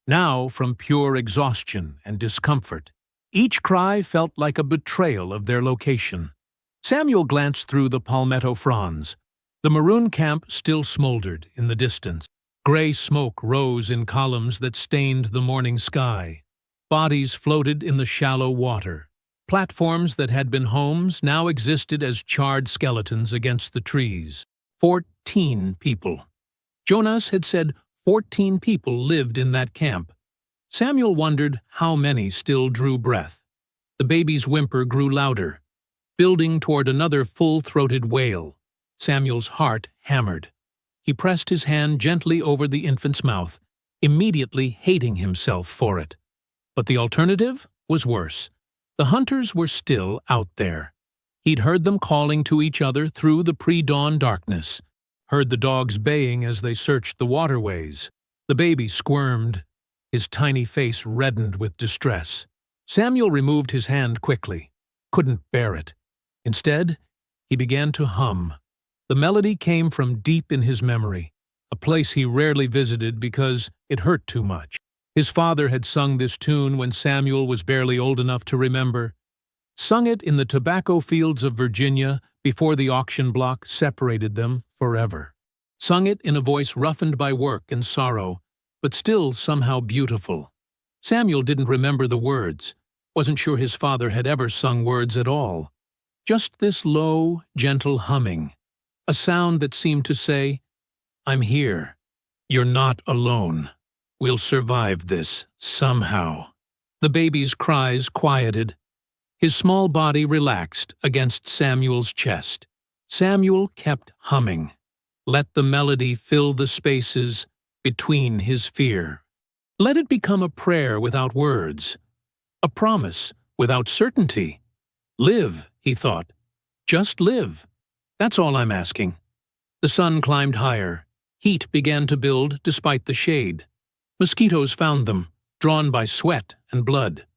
now from pure exhaustion and discomfort. Each cry felt like a betrayal of their location. Samuel glanced through the palmetto fronds. The maroon camp still smoldered in the distance. Gray smoke rose in columns that stained the morning sky. Bodies floated in the shallow water. Platforms that had been homes now existed as charred skeletons against the trees. 14 people. Jonas had said 14 people lived in that camp. Samuel wondered how many still drew breath. The baby's whimper grew louder, building toward another full-throated wail. Samuel's heart hammered. He pressed his hand gently over the infant's mouth, immediately hating himself for it. But the alternative was worse. The hunters were still out there. He'd heard them calling to each other through the pre-dawn darkness, heard the dogs baying as they searched the waterways. The baby squirmed, his tiny face reddened with distress. Samuel removed his hand quickly, couldn't bear it. Instead, he began to hum. The melody came from deep in his memory, a place he rarely visited because it hurt too much. His father had sung this tune when Samuel was barely old enough to remember. Sung it in the tobacco fields of Virginia before the auction block separated them forever. Sung it in a voice roughened by work and sorrow, but still somehow beautiful. Samuel didn't remember the words, wasn't sure his father had ever sung words at all. Just this low, gentle humming, a sound that seemed to say, "I'm here. You're not alone. We'll survive this, somehow." The baby's cries quieted. His small body relaxed against Samuel's chest. Samuel kept humming. Let the melody fill the spaces between his fear. Let it become a prayer without words, a promise without certainty. Live, he thought. Just live. That's all I'm asking. The sun climbed higher. Heat began to build despite the shade. Mosquitoes found them, drawn by sweat and blood.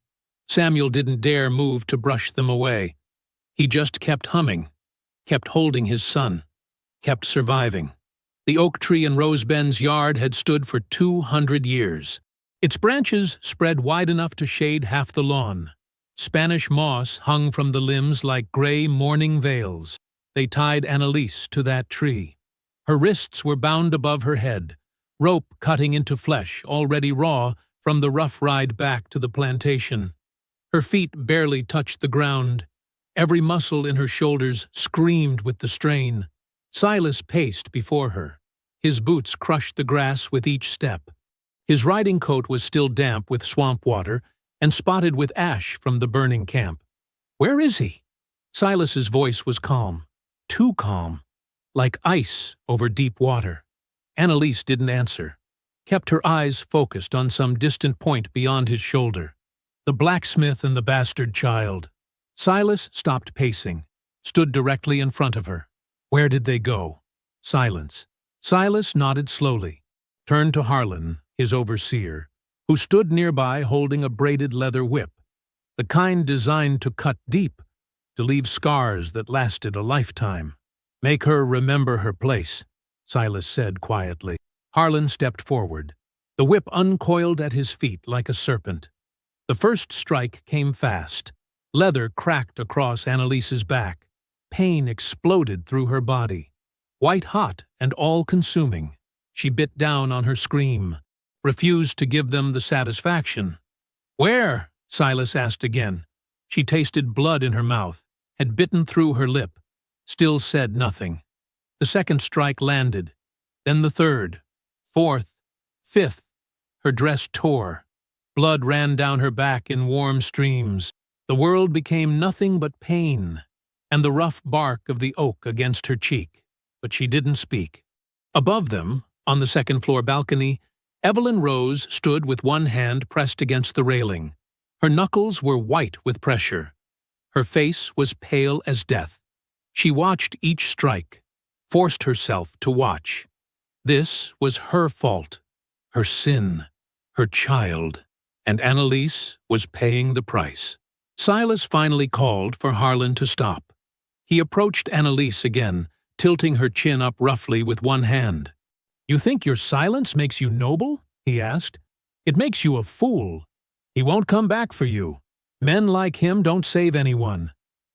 Samuel didn't dare move to brush them away. He just kept humming, kept holding his son, kept surviving. The oak tree in Rose Ben's yard had stood for 200 years. Its branches spread wide enough to shade half the lawn. Spanish moss hung from the limbs like gray mourning veils. They tied Annalise to that tree. Her wrists were bound above her head, rope cutting into flesh already raw from the rough ride back to the plantation. Her feet barely touched the ground. Every muscle in her shoulders screamed with the strain. Silas paced before her. His boots crushed the grass with each step. His riding coat was still damp with swamp water and spotted with ash from the burning camp. "Where is he?" Silas's voice was calm, too calm, like ice over deep water. Annalise didn't answer, kept her eyes focused on some distant point beyond his shoulder. The blacksmith and the bastard child. Silas stopped pacing, stood directly in front of her. Where did they go? Silence. Silas nodded slowly, turned to Harlan, his overseer, who stood nearby holding a braided leather whip, the kind designed to cut deep, to leave scars that lasted a lifetime. "Make her remember her place," Silas said quietly. Harlan stepped forward. The whip uncoiled at his feet like a serpent. The first strike came fast. Leather cracked across Annalise's back. Pain exploded through her body. White-hot and all-consuming, she bit down on her scream, refused to give them the satisfaction. "Where?" Silas asked again. She tasted blood in her mouth, had bitten through her lip, still said nothing. The second strike landed, then the third, fourth, fifth. Her dress tore. Blood ran down her back in warm streams. The world became nothing but pain, and the rough bark of the oak against her cheek. But she didn't speak. Above them, on the second-floor balcony, Evelyn Rose stood with one hand pressed against the railing. Her knuckles were white with pressure. Her face was pale as death. She watched each strike, forced herself to watch. This was her fault, her sin, her child, and Annalise was paying the price. Silas finally called for Harlan to stop. He approached Annalise again, tilting her chin up roughly with one hand. "You think your silence makes you noble?" he asked. "It makes you a fool. He won't come back for you. Men like him don't save anyone.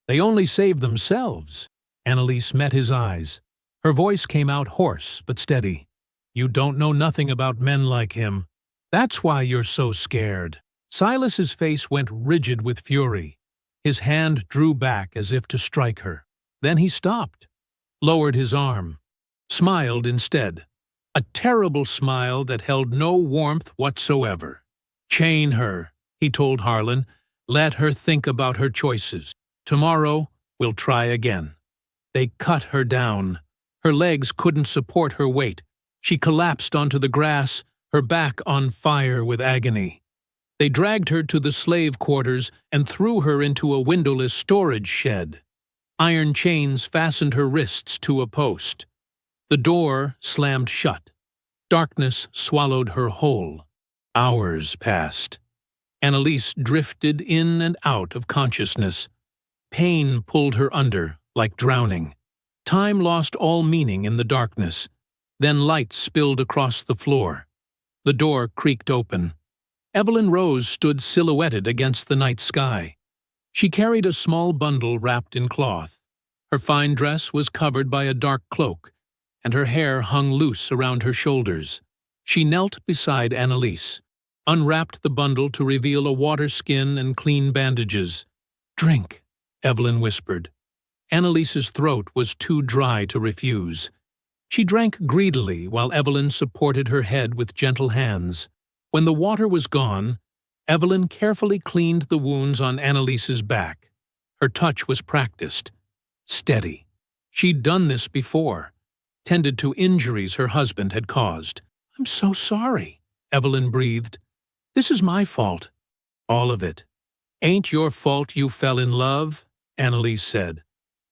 They only save themselves." Annalise met his eyes. Her voice came out hoarse but steady. "You don't know nothing about men like him. That's why you're so scared." Silas's face went rigid with fury. His hand drew back as if to strike her. Then he stopped, lowered his arm, smiled instead. A terrible smile that held no warmth whatsoever. "Chain her," he told Harlan. "Let her think about her choices. Tomorrow we'll try again." They cut her down. Her legs couldn't support her weight. She collapsed onto the grass, her back on fire with agony. They dragged her to the slave quarters and threw her into a windowless storage shed. Iron chains fastened her wrists to a post. The door slammed shut. Darkness swallowed her whole. Hours passed. Annalise drifted in and out of consciousness. Pain pulled her under, like drowning. Time lost all meaning in the darkness. Then light spilled across the floor. The door creaked open. Evelyn Rose stood silhouetted against the night sky. She carried a small bundle wrapped in cloth. Her fine dress was covered by a dark cloak, and her hair hung loose around her shoulders. She knelt beside Annalise, unwrapped the bundle to reveal a water skin and clean bandages. "Drink," Evelyn whispered. Annalise's throat was too dry to refuse. She drank greedily while Evelyn supported her head with gentle hands. When the water was gone, Evelyn carefully cleaned the wounds on Annalise's back. Her touch was practiced, steady. She'd done this before, tended to injuries her husband had caused. "I'm so sorry," Evelyn breathed. "This is my fault." "All of it." "Ain't your fault you fell in love," Annalise said.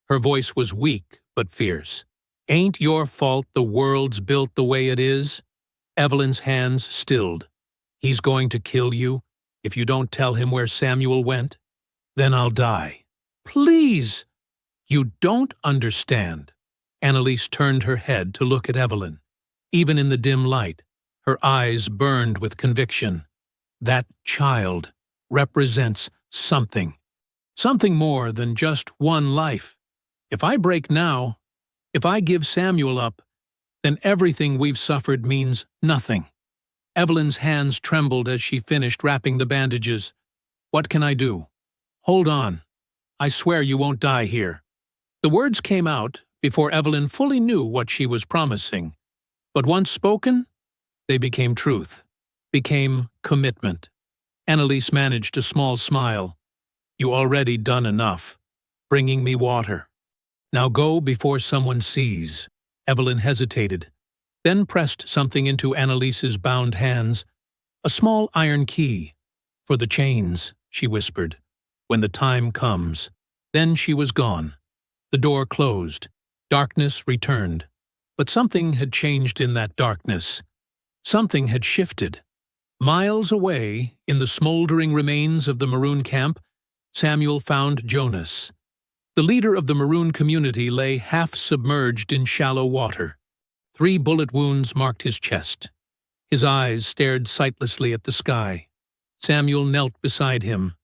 Her voice was weak but fierce. "Ain't your fault the world's built the way it is?" Evelyn's hands stilled. "He's going to kill you if you don't tell him where Samuel went? Then I'll die." "Please!" "You don't understand." Annalise turned her head to look at Evelyn. Even in the dim light, her eyes burned with conviction. "That child represents something. Something more than just one life. If I break now, if I give Samuel up, then everything we've suffered means nothing." Evelyn's hands trembled as she finished wrapping the bandages. "What can I do?" "Hold on. I swear you won't die here." The words came out before Evelyn fully knew what she was promising. But once spoken, they became truth, became commitment. Annalise managed a small smile. "You already done enough, bringing me water. Now go before someone sees." Evelyn hesitated, then pressed something into Annalise's bound hands. "A small iron key. For the chains," she whispered. "When the time comes." Then she was gone. The door closed. Darkness returned. But something had changed in that darkness. Something had shifted. Miles away, in the smoldering remains of the Maroon camp, Samuel found Jonas. The leader of the Maroon community lay half-submerged in shallow water. 3 bullet wounds marked his chest. His eyes stared sightlessly at the sky. Samuel knelt beside him.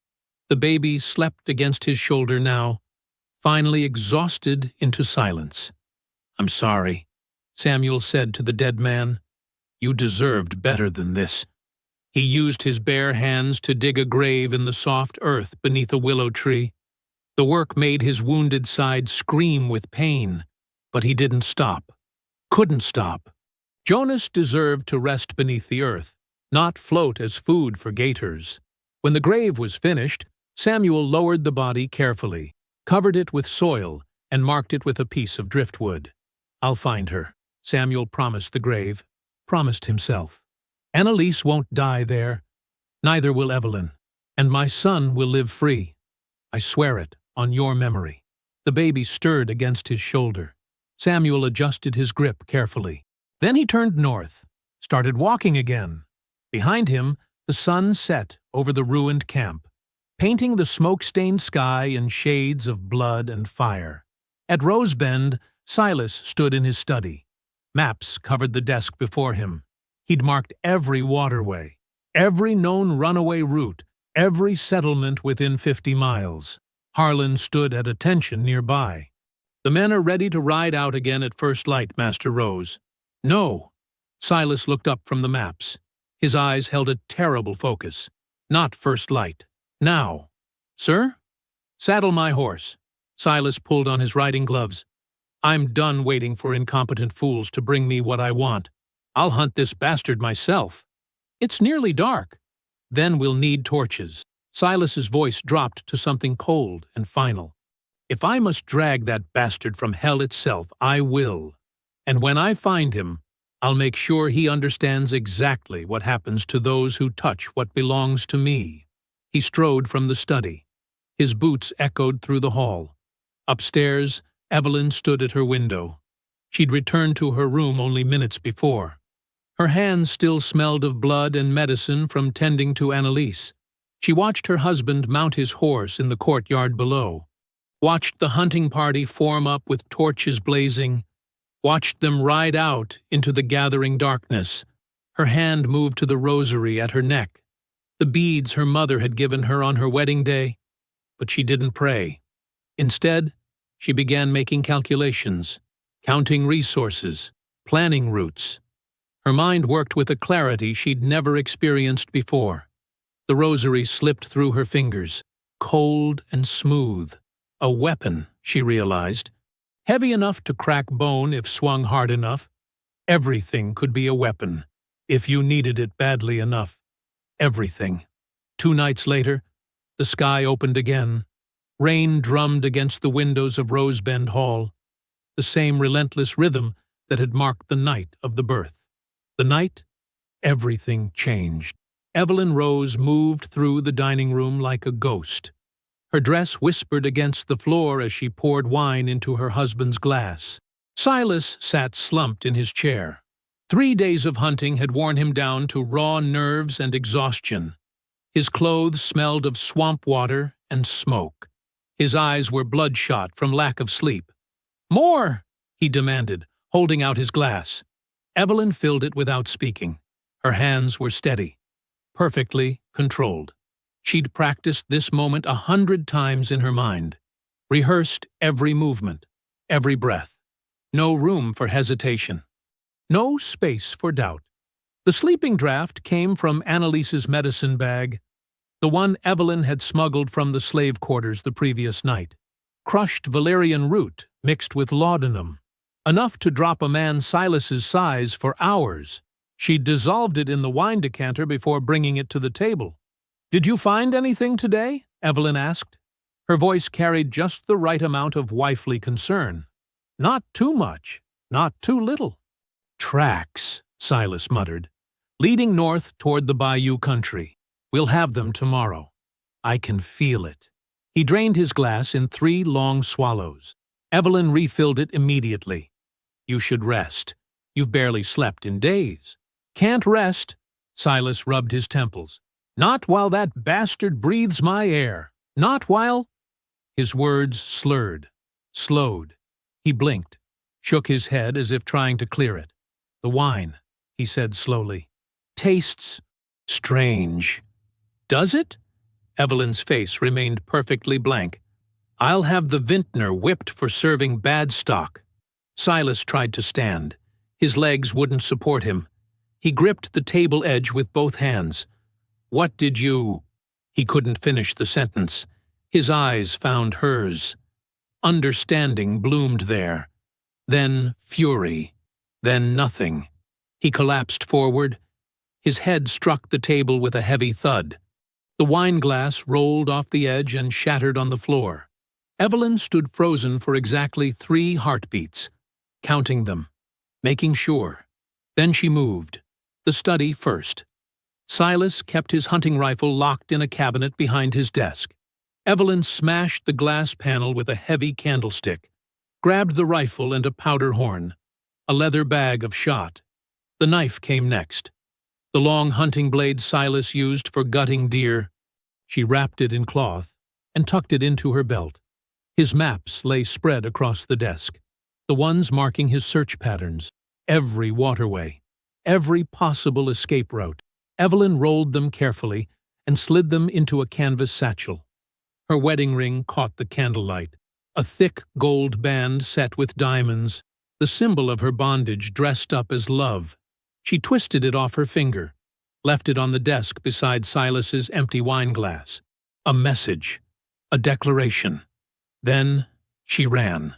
The baby slept against his shoulder now, finally exhausted into silence. "I'm sorry," Samuel said to the dead man. "You deserved better than this." He used his bare hands to dig a grave in the soft earth beneath a willow tree. The work made his wounded side scream with pain, but he didn't stop. Couldn't stop. Jonas deserved to rest beneath the earth, not float as food for gators. When the grave was finished, Samuel lowered the body carefully, covered it with soil, and marked it with a piece of driftwood. "I'll find her," Samuel promised the grave, promised himself. "Annalise won't die there. Neither will Evelyn. And my son will live free. I swear it, on your memory." The baby stirred against his shoulder. Samuel adjusted his grip carefully. Then he turned north, started walking again. Behind him, the sun set over the ruined camp, painting the smoke-stained sky in shades of blood and fire. At Rosebend, Silas stood in his study. Maps covered the desk before him. He'd marked every waterway, every known runaway route, every settlement within 50 miles. Harlan stood at attention nearby. "The men are ready to ride out again at first light, Master Rose." "No." Silas looked up from the maps. His eyes held a terrible focus. "Not first light. Now." "Sir?" "Saddle my horse." Silas pulled on his riding gloves. "I'm done waiting for incompetent fools to bring me what I want. I'll hunt this bastard myself. It's nearly dark. Then we'll need torches." Silas's voice dropped to something cold and final. "If I must drag that bastard from hell itself, I will. And when I find him, I'll make sure he understands exactly what happens to those who touch what belongs to me." He strode from the study. His boots echoed through the hall. Upstairs, Evelyn stood at her window. She'd returned to her room only minutes before. Her hands still smelled of blood and medicine from tending to Annalise. She watched her husband mount his horse in the courtyard below, watched the hunting party form up with torches blazing, watched them ride out into the gathering darkness. Her hand moved to the rosary at her neck, the beads her mother had given her on her wedding day, but she didn't pray. Instead, she began making calculations, counting resources, planning routes. Her mind worked with a clarity she'd never experienced before. The rosary slipped through her fingers, cold and smooth. A weapon, she realized. Heavy enough to crack bone if swung hard enough. Everything could be a weapon, if you needed it badly enough. Everything. 2 nights later, the sky opened again. Rain drummed against the windows of Rosebend Hall, the same relentless rhythm that had marked the night of the birth. The night, everything changed. Evelyn Rose moved through the dining room like a ghost. Her dress whispered against the floor as she poured wine into her husband's glass. Silas sat slumped in his chair. 3 days of hunting had worn him down to raw nerves and exhaustion. His clothes smelled of swamp water and smoke. His eyes were bloodshot from lack of sleep. "More!" he demanded, holding out his glass. Evelyn filled it without speaking. Her hands were steady, perfectly controlled. She'd practiced this moment 100 times in her mind, rehearsed every movement, every breath. No room for hesitation. No space for doubt. The sleeping draught came from Annalise's medicine bag, the one Evelyn had smuggled from the slave quarters the previous night. Crushed valerian root mixed with laudanum, enough to drop a man Silas's size for hours. She'd dissolved it in the wine decanter before bringing it to the table. "Did you find anything today?" Evelyn asked. Her voice carried just the right amount of wifely concern. Not too much, not too little. "Tracks," Silas muttered, "leading north toward the bayou country. We'll have them tomorrow. I can feel it." He drained his glass in 3 long swallows. Evelyn refilled it immediately. "You should rest. You've barely slept in days." "Can't rest." Silas rubbed his temples. "Not while that bastard breathes my air. Not while—" His words slurred, slowed. He blinked, shook his head as if trying to clear it. "The wine," he said slowly, "tastes strange." "Does it?" Evelyn's face remained perfectly blank. "I'll have the vintner whipped for serving bad stock." Silas tried to stand. His legs wouldn't support him. He gripped the table edge with both hands. "What did you—" He couldn't finish the sentence. His eyes found hers. Understanding bloomed there. Then fury. Then nothing. He collapsed forward. His head struck the table with a heavy thud. The wine glass rolled off the edge and shattered on the floor. Evelyn stood frozen for exactly 3 heartbeats, counting them, making sure. Then she moved. The study first. Silas kept his hunting rifle locked in a cabinet behind his desk. Evelyn smashed the glass panel with a heavy candlestick, grabbed the rifle and a powder horn, a leather bag of shot. The knife came next. The long hunting blade Silas used for gutting deer. She wrapped it in cloth and tucked it into her belt. His maps lay spread across the desk, the ones marking his search patterns, every waterway, every possible escape route. Evelyn rolled them carefully and slid them into a canvas satchel. Her wedding ring caught the candlelight, a thick gold band set with diamonds, the symbol of her bondage dressed up as love. She twisted it off her finger, left it on the desk beside Silas's empty wine glass. A message, a declaration. Then she ran.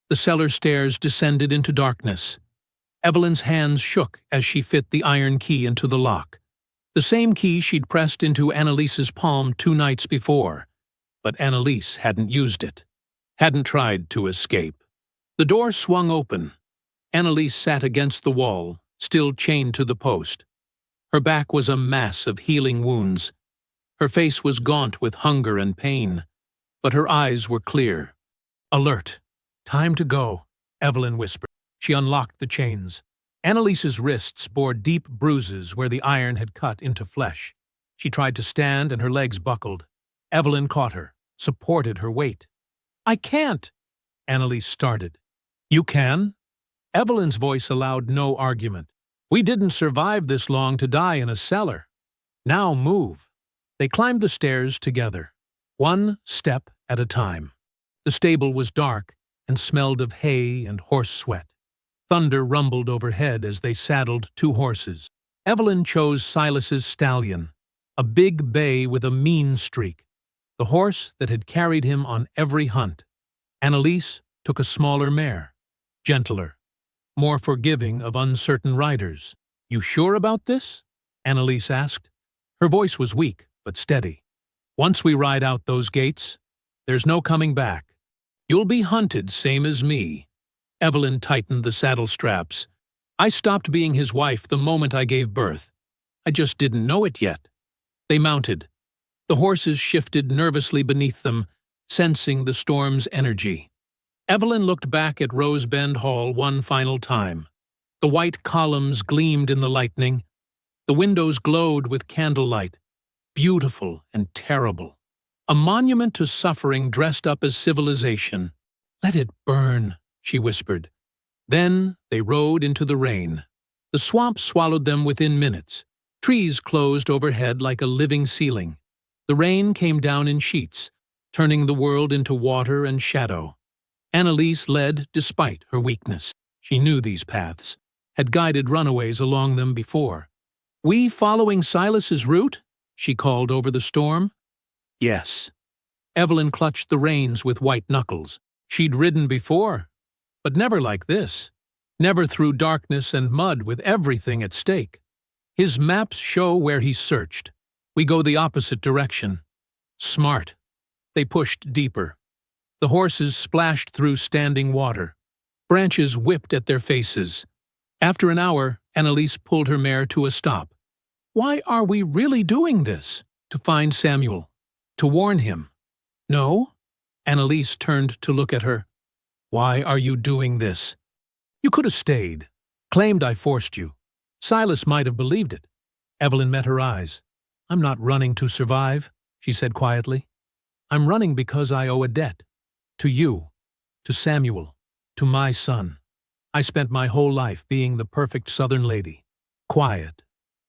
The cellar stairs descended into darkness. Evelyn's hands shook as she fit the iron key into the lock. The same key she'd pressed into Annalise's palm 2 nights before. But Annalise hadn't used it, hadn't tried to escape. The door swung open. Annalise sat against the wall, still chained to the post. Her back was a mass of healing wounds. Her face was gaunt with hunger and pain, but her eyes were clear. "Alert. Time to go," Evelyn whispered. She unlocked the chains. Annalise's wrists bore deep bruises where the iron had cut into flesh. She tried to stand and her legs buckled. Evelyn caught her, supported her weight. "I can't," Annalise started. "You can?" Evelyn's voice allowed no argument. "We didn't survive this long to die in a cellar. Now move." They climbed the stairs together, 1 step at a time. The stable was dark and smelled of hay and horse sweat. Thunder rumbled overhead as they saddled 2 horses. Evelyn chose Silas's stallion, a big bay with a mean streak, the horse that had carried him on every hunt. Annalise took a smaller mare, gentler, more forgiving of uncertain riders. "You sure about this?" Annalise asked. Her voice was weak, but steady. "Once we ride out those gates, there's no coming back. You'll be hunted same as me." Evelyn tightened the saddle straps. "I stopped being his wife the moment I gave birth. I just didn't know it yet." They mounted. The horses shifted nervously beneath them, sensing the storm's energy. Evelyn looked back at Rose Bend Hall one final time. The white columns gleamed in the lightning. The windows glowed with candlelight, beautiful and terrible. A monument to suffering dressed up as civilization. "Let it burn," she whispered. Then they rode into the rain. The swamp swallowed them within minutes. Trees closed overhead like a living ceiling. The rain came down in sheets, turning the world into water and shadow. Annalise led despite her weakness. She knew these paths, had guided runaways along them before. "We following Silas's route?" she called over the storm. "Yes." Evelyn clutched the reins with white knuckles. She'd ridden before, but never like this. Never through darkness and mud with everything at stake. "His maps show where he searched. We go the opposite direction." "Smart." They pushed deeper. The horses splashed through standing water. Branches whipped at their faces. After an hour, Annalise pulled her mare to a stop. "Why are we really doing this?" "To find Samuel. To warn him." "No?" Annalise turned to look at her. "Why are you doing this?" "You could have stayed. Claimed I forced you. Silas might have believed it." Evelyn met her eyes. "I'm not running to survive," she said quietly. "I'm running because I owe a debt. To you, to Samuel, to my son. I spent my whole life being the perfect Southern lady. Quiet,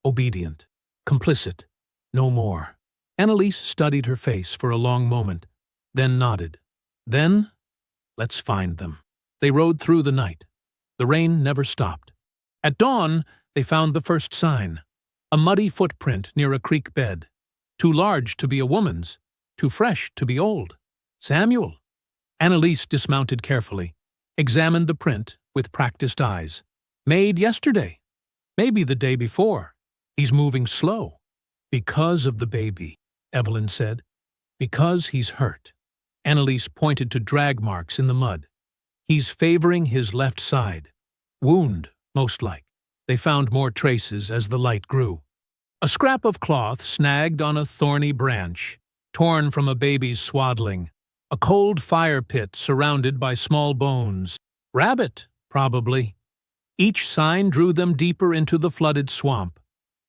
obedient, complicit, no more. Annalise studied her face for a long moment, then nodded. Then, let's find them. They rode through the night. The rain never stopped. At dawn, they found the first sign, a muddy footprint near a creek bed. Too large to be a woman's, too fresh to be old. Samuel! Annalise dismounted carefully, examined the print with practiced eyes. Made yesterday. Maybe the day before. He's moving slow. Because of the baby, Evelyn said. Because he's hurt. Annalise pointed to drag marks in the mud. He's favoring his left side. Wound, most like. They found more traces as the light grew. A scrap of cloth snagged on a thorny branch, torn from a baby's swaddling. A cold fire pit surrounded by small bones. Rabbit, probably. Each sign drew them deeper into the flooded swamp.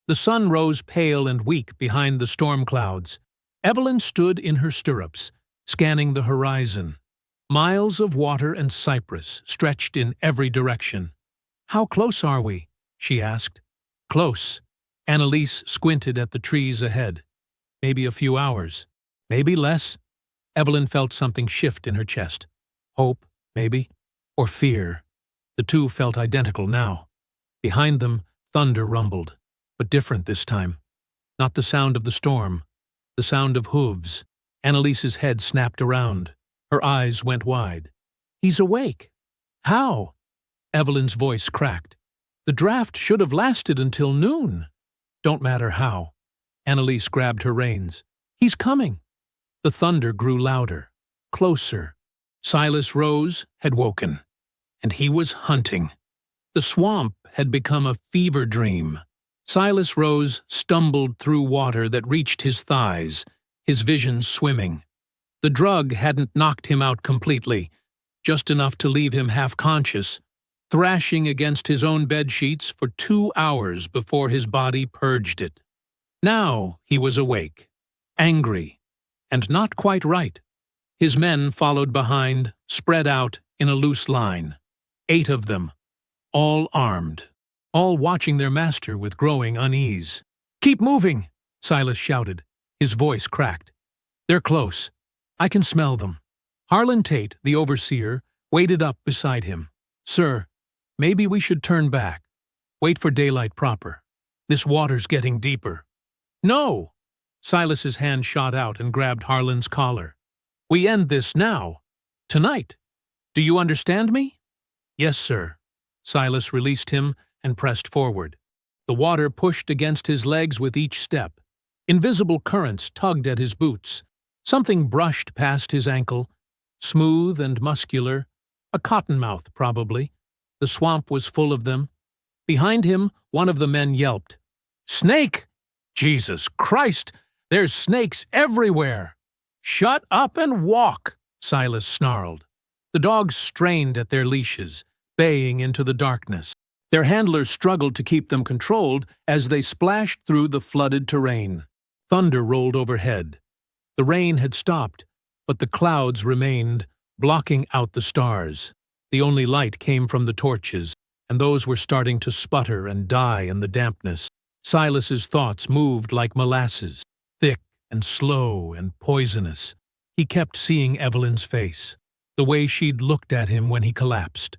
The sun rose pale and weak behind the storm clouds. Evelyn stood in her stirrups, scanning the horizon. Miles of water and cypress stretched in every direction. "How close are we?" she asked. "Close." Annalise squinted at the trees ahead. "Maybe a few hours. Maybe less." Evelyn felt something shift in her chest. Hope, maybe, or fear. The two felt identical now. Behind them, thunder rumbled, but different this time. Not the sound of the storm, the sound of hooves. Annalise's head snapped around. Her eyes went wide. "He's awake." "How?" Evelyn's voice cracked. "The draft should have lasted until noon." "Don't matter how." Annalise grabbed her reins. "He's coming." The thunder grew louder, closer. Silas Rose had woken, and he was hunting. The swamp had become a fever dream. Silas Rose stumbled through water that reached his thighs, his vision swimming. The drug hadn't knocked him out completely, just enough to leave him half-conscious, thrashing against his own bedsheets for 2 hours before his body purged it. Now he was awake, angry, and not quite right. His men followed behind, spread out in a loose line. 8 of them, all armed, all watching their master with growing unease. "Keep moving!" Silas shouted. His voice cracked. "They're close. I can smell them." Harlan Tate, the overseer, waded up beside him. "Sir, maybe we should turn back. Wait for daylight proper. This water's getting deeper." "No!" Silas's hand shot out and grabbed Harlan's collar. "We end this now. Tonight. Do you understand me?" "Yes, sir." Silas released him and pressed forward. The water pushed against his legs with each step. Invisible currents tugged at his boots. Something brushed past his ankle, smooth and muscular, a cottonmouth probably. The swamp was full of them. Behind him, one of the men yelped. "Snake! Jesus Christ! There's snakes everywhere!" "Shut up and walk!" Silas snarled. The dogs strained at their leashes, baying into the darkness. Their handlers struggled to keep them controlled as they splashed through the flooded terrain. Thunder rolled overhead. The rain had stopped, but the clouds remained, blocking out the stars. The only light came from the torches, and those were starting to sputter and die in the dampness. Silas's thoughts moved like molasses, thick and slow and poisonous. He kept seeing Evelyn's face, the way she'd looked at him when he collapsed.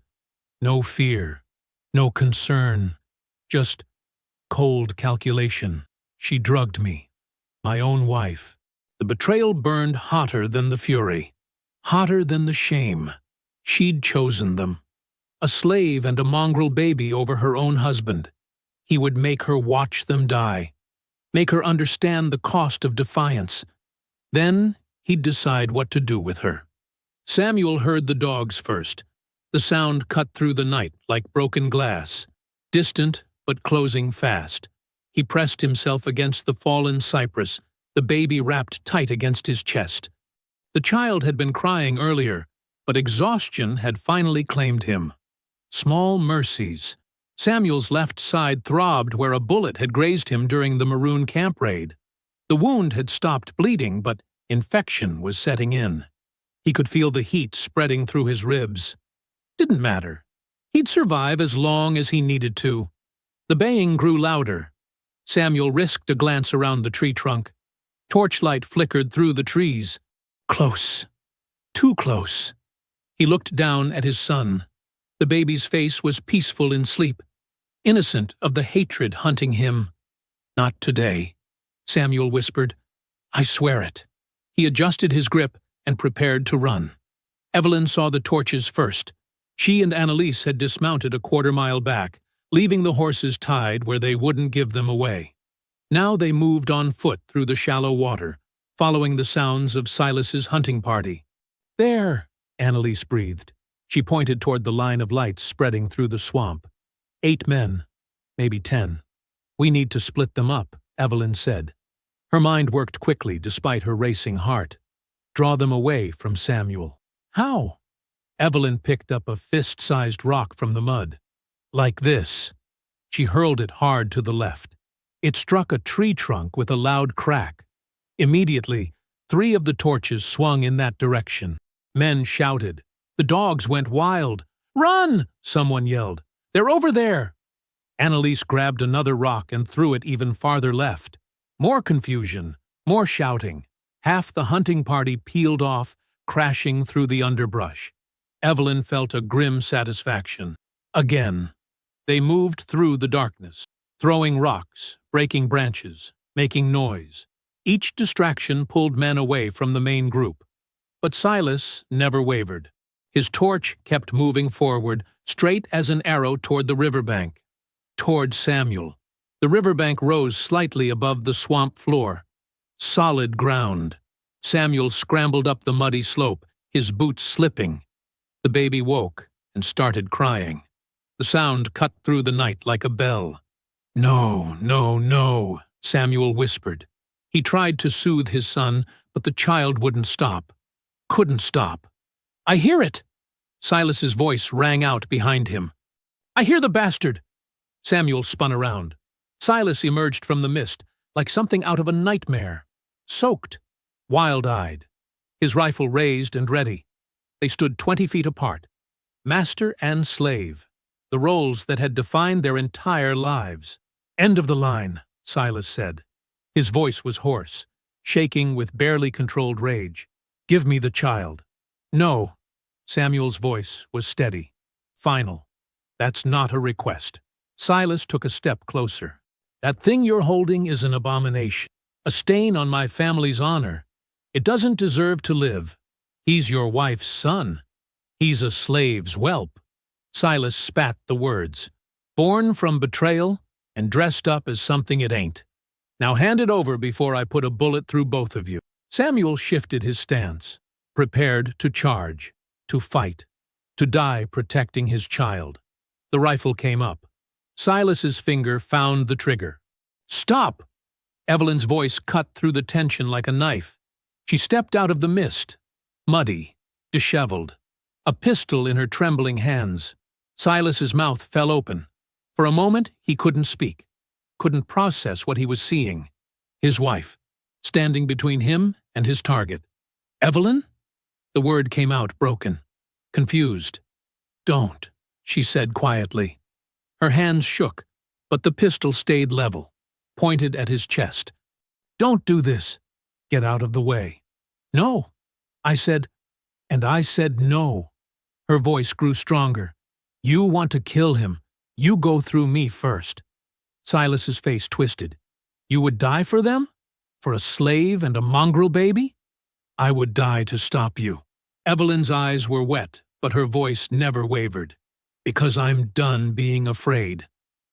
No fear, no concern, just cold calculation. She drugged me, my own wife. The betrayal burned hotter than the fury, hotter than the shame. She'd chosen them. A slave and a mongrel baby over her own husband. He would make her watch them die, make her understand the cost of defiance. Then he'd decide what to do with her. Samuel heard the dogs first. The sound cut through the night like broken glass, distant but closing fast. He pressed himself against the fallen cypress, the baby wrapped tight against his chest. The child had been crying earlier, but exhaustion had finally claimed him. Small mercies. Samuel's left side throbbed where a bullet had grazed him during the Maroon camp raid. The wound had stopped bleeding, but infection was setting in. He could feel the heat spreading through his ribs. Didn't matter. He'd survive as long as he needed to. The baying grew louder. Samuel risked a glance around the tree trunk. Torchlight flickered through the trees. Close. Too close. He looked down at his son. The baby's face was peaceful in sleep, innocent of the hatred hunting him. Not today, Samuel whispered. I swear it. He adjusted his grip and prepared to run. Evelyn saw the torches first. She and Annalise had dismounted a quarter-mile back, leaving the horses tied where they wouldn't give them away. Now they moved on foot through the shallow water, following the sounds of Silas's hunting party. There, Annalise breathed. She pointed toward the line of lights spreading through the swamp. 8 men, maybe 10. We need to split them up, Evelyn said. Her mind worked quickly despite her racing heart. Draw them away from Samuel. How? Evelyn picked up a fist-sized rock from the mud. Like this. She hurled it hard to the left. It struck a tree trunk with a loud crack. Immediately, 3 of the torches swung in that direction. Men shouted. The dogs went wild. Run! Someone yelled. They're over there! Annalise grabbed another rock and threw it even farther left. More confusion, more shouting. Half the hunting party peeled off, crashing through the underbrush. Evelyn felt a grim satisfaction. Again. They moved through the darkness, throwing rocks, breaking branches, making noise. Each distraction pulled men away from the main group. But Silas never wavered. His torch kept moving forward, straight as an arrow toward the riverbank. Toward Samuel. The riverbank rose slightly above the swamp floor. Solid ground. Samuel scrambled up the muddy slope, his boots slipping. The baby woke and started crying. The sound cut through the night like a bell. No, no, no, Samuel whispered. He tried to soothe his son, but the child wouldn't stop. Couldn't stop. I hear it! Silas's voice rang out behind him. I hear the bastard! Samuel spun around. Silas emerged from the mist, like something out of a nightmare. Soaked. Wild-eyed. His rifle raised and ready. They stood 20 feet apart. Master and slave. The roles that had defined their entire lives. End of the line, Silas said. His voice was hoarse, shaking with barely controlled rage. Give me the child. No. Samuel's voice was steady. Final. That's not a request. Silas took a step closer. That thing you're holding is an abomination. A stain on my family's honor. It doesn't deserve to live. He's your wife's son. He's a slave's whelp. Silas spat the words. Born from betrayal and dressed up as something it ain't. Now hand it over before I put a bullet through both of you. Samuel shifted his stance, prepared to charge, to fight, to die protecting his child. The rifle came up. Silas's finger found the trigger. Stop! Evelyn's voice cut through the tension like a knife. She stepped out of the mist, muddy, disheveled, a pistol in her trembling hands. Silas's mouth fell open. For a moment, he couldn't speak, couldn't process what he was seeing. His wife, standing between him and his target. Evelyn? The word came out broken, confused. Don't, she said quietly. Her hands shook, but the pistol stayed level, pointed at his chest. Don't do this. Get out of the way. No, I said, and I said no. Her voice grew stronger. You want to kill him. You go through me first. Silas's face twisted. You would die for them? For a slave and a mongrel baby? I would die to stop you. Evelyn's eyes were wet, but her voice never wavered. Because I'm done being afraid.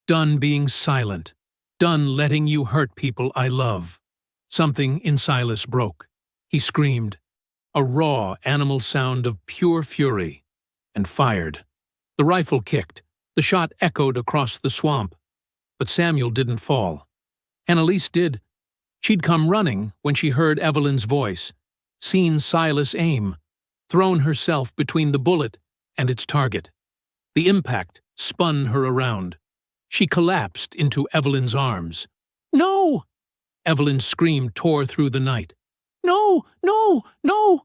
Done being silent. Done letting you hurt people I love. Something in Silas broke. He screamed. A raw animal sound of pure fury. And fired. The rifle kicked. The shot echoed across the swamp. But Samuel didn't fall. Annalise did. She'd come running when she heard Evelyn's voice, seen Silas aim, thrown herself between the bullet and its target. The impact spun her around. She collapsed into Evelyn's arms. No! Evelyn's scream tore through the night. No! No! No!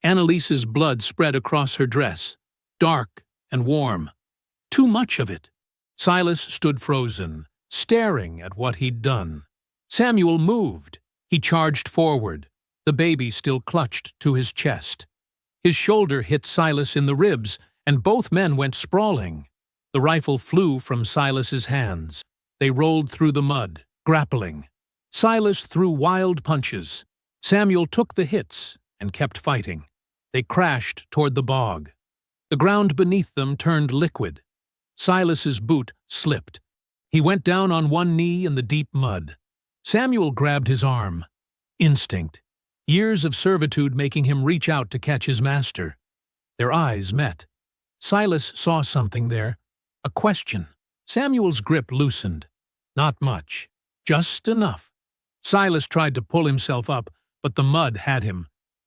Annalise's blood spread across her dress, dark and warm. Too much of it. Silas stood frozen, staring at what he'd done. Samuel moved. He charged forward, the baby still clutched to his chest. His shoulder hit Silas in the ribs, and both men went sprawling. The rifle flew from Silas's hands. They rolled through the mud, grappling. Silas threw wild punches. Samuel took the hits and kept fighting. They crashed toward the bog. The ground beneath them turned liquid. Silas's boot slipped. He went down on one knee in the deep mud. Samuel grabbed his arm. Instinct. Years of servitude making him reach out to catch his master. Their eyes met. Silas saw something there. A question. Samuel's grip loosened. Not much. Just enough. Silas tried to pull himself up, but the mud had him.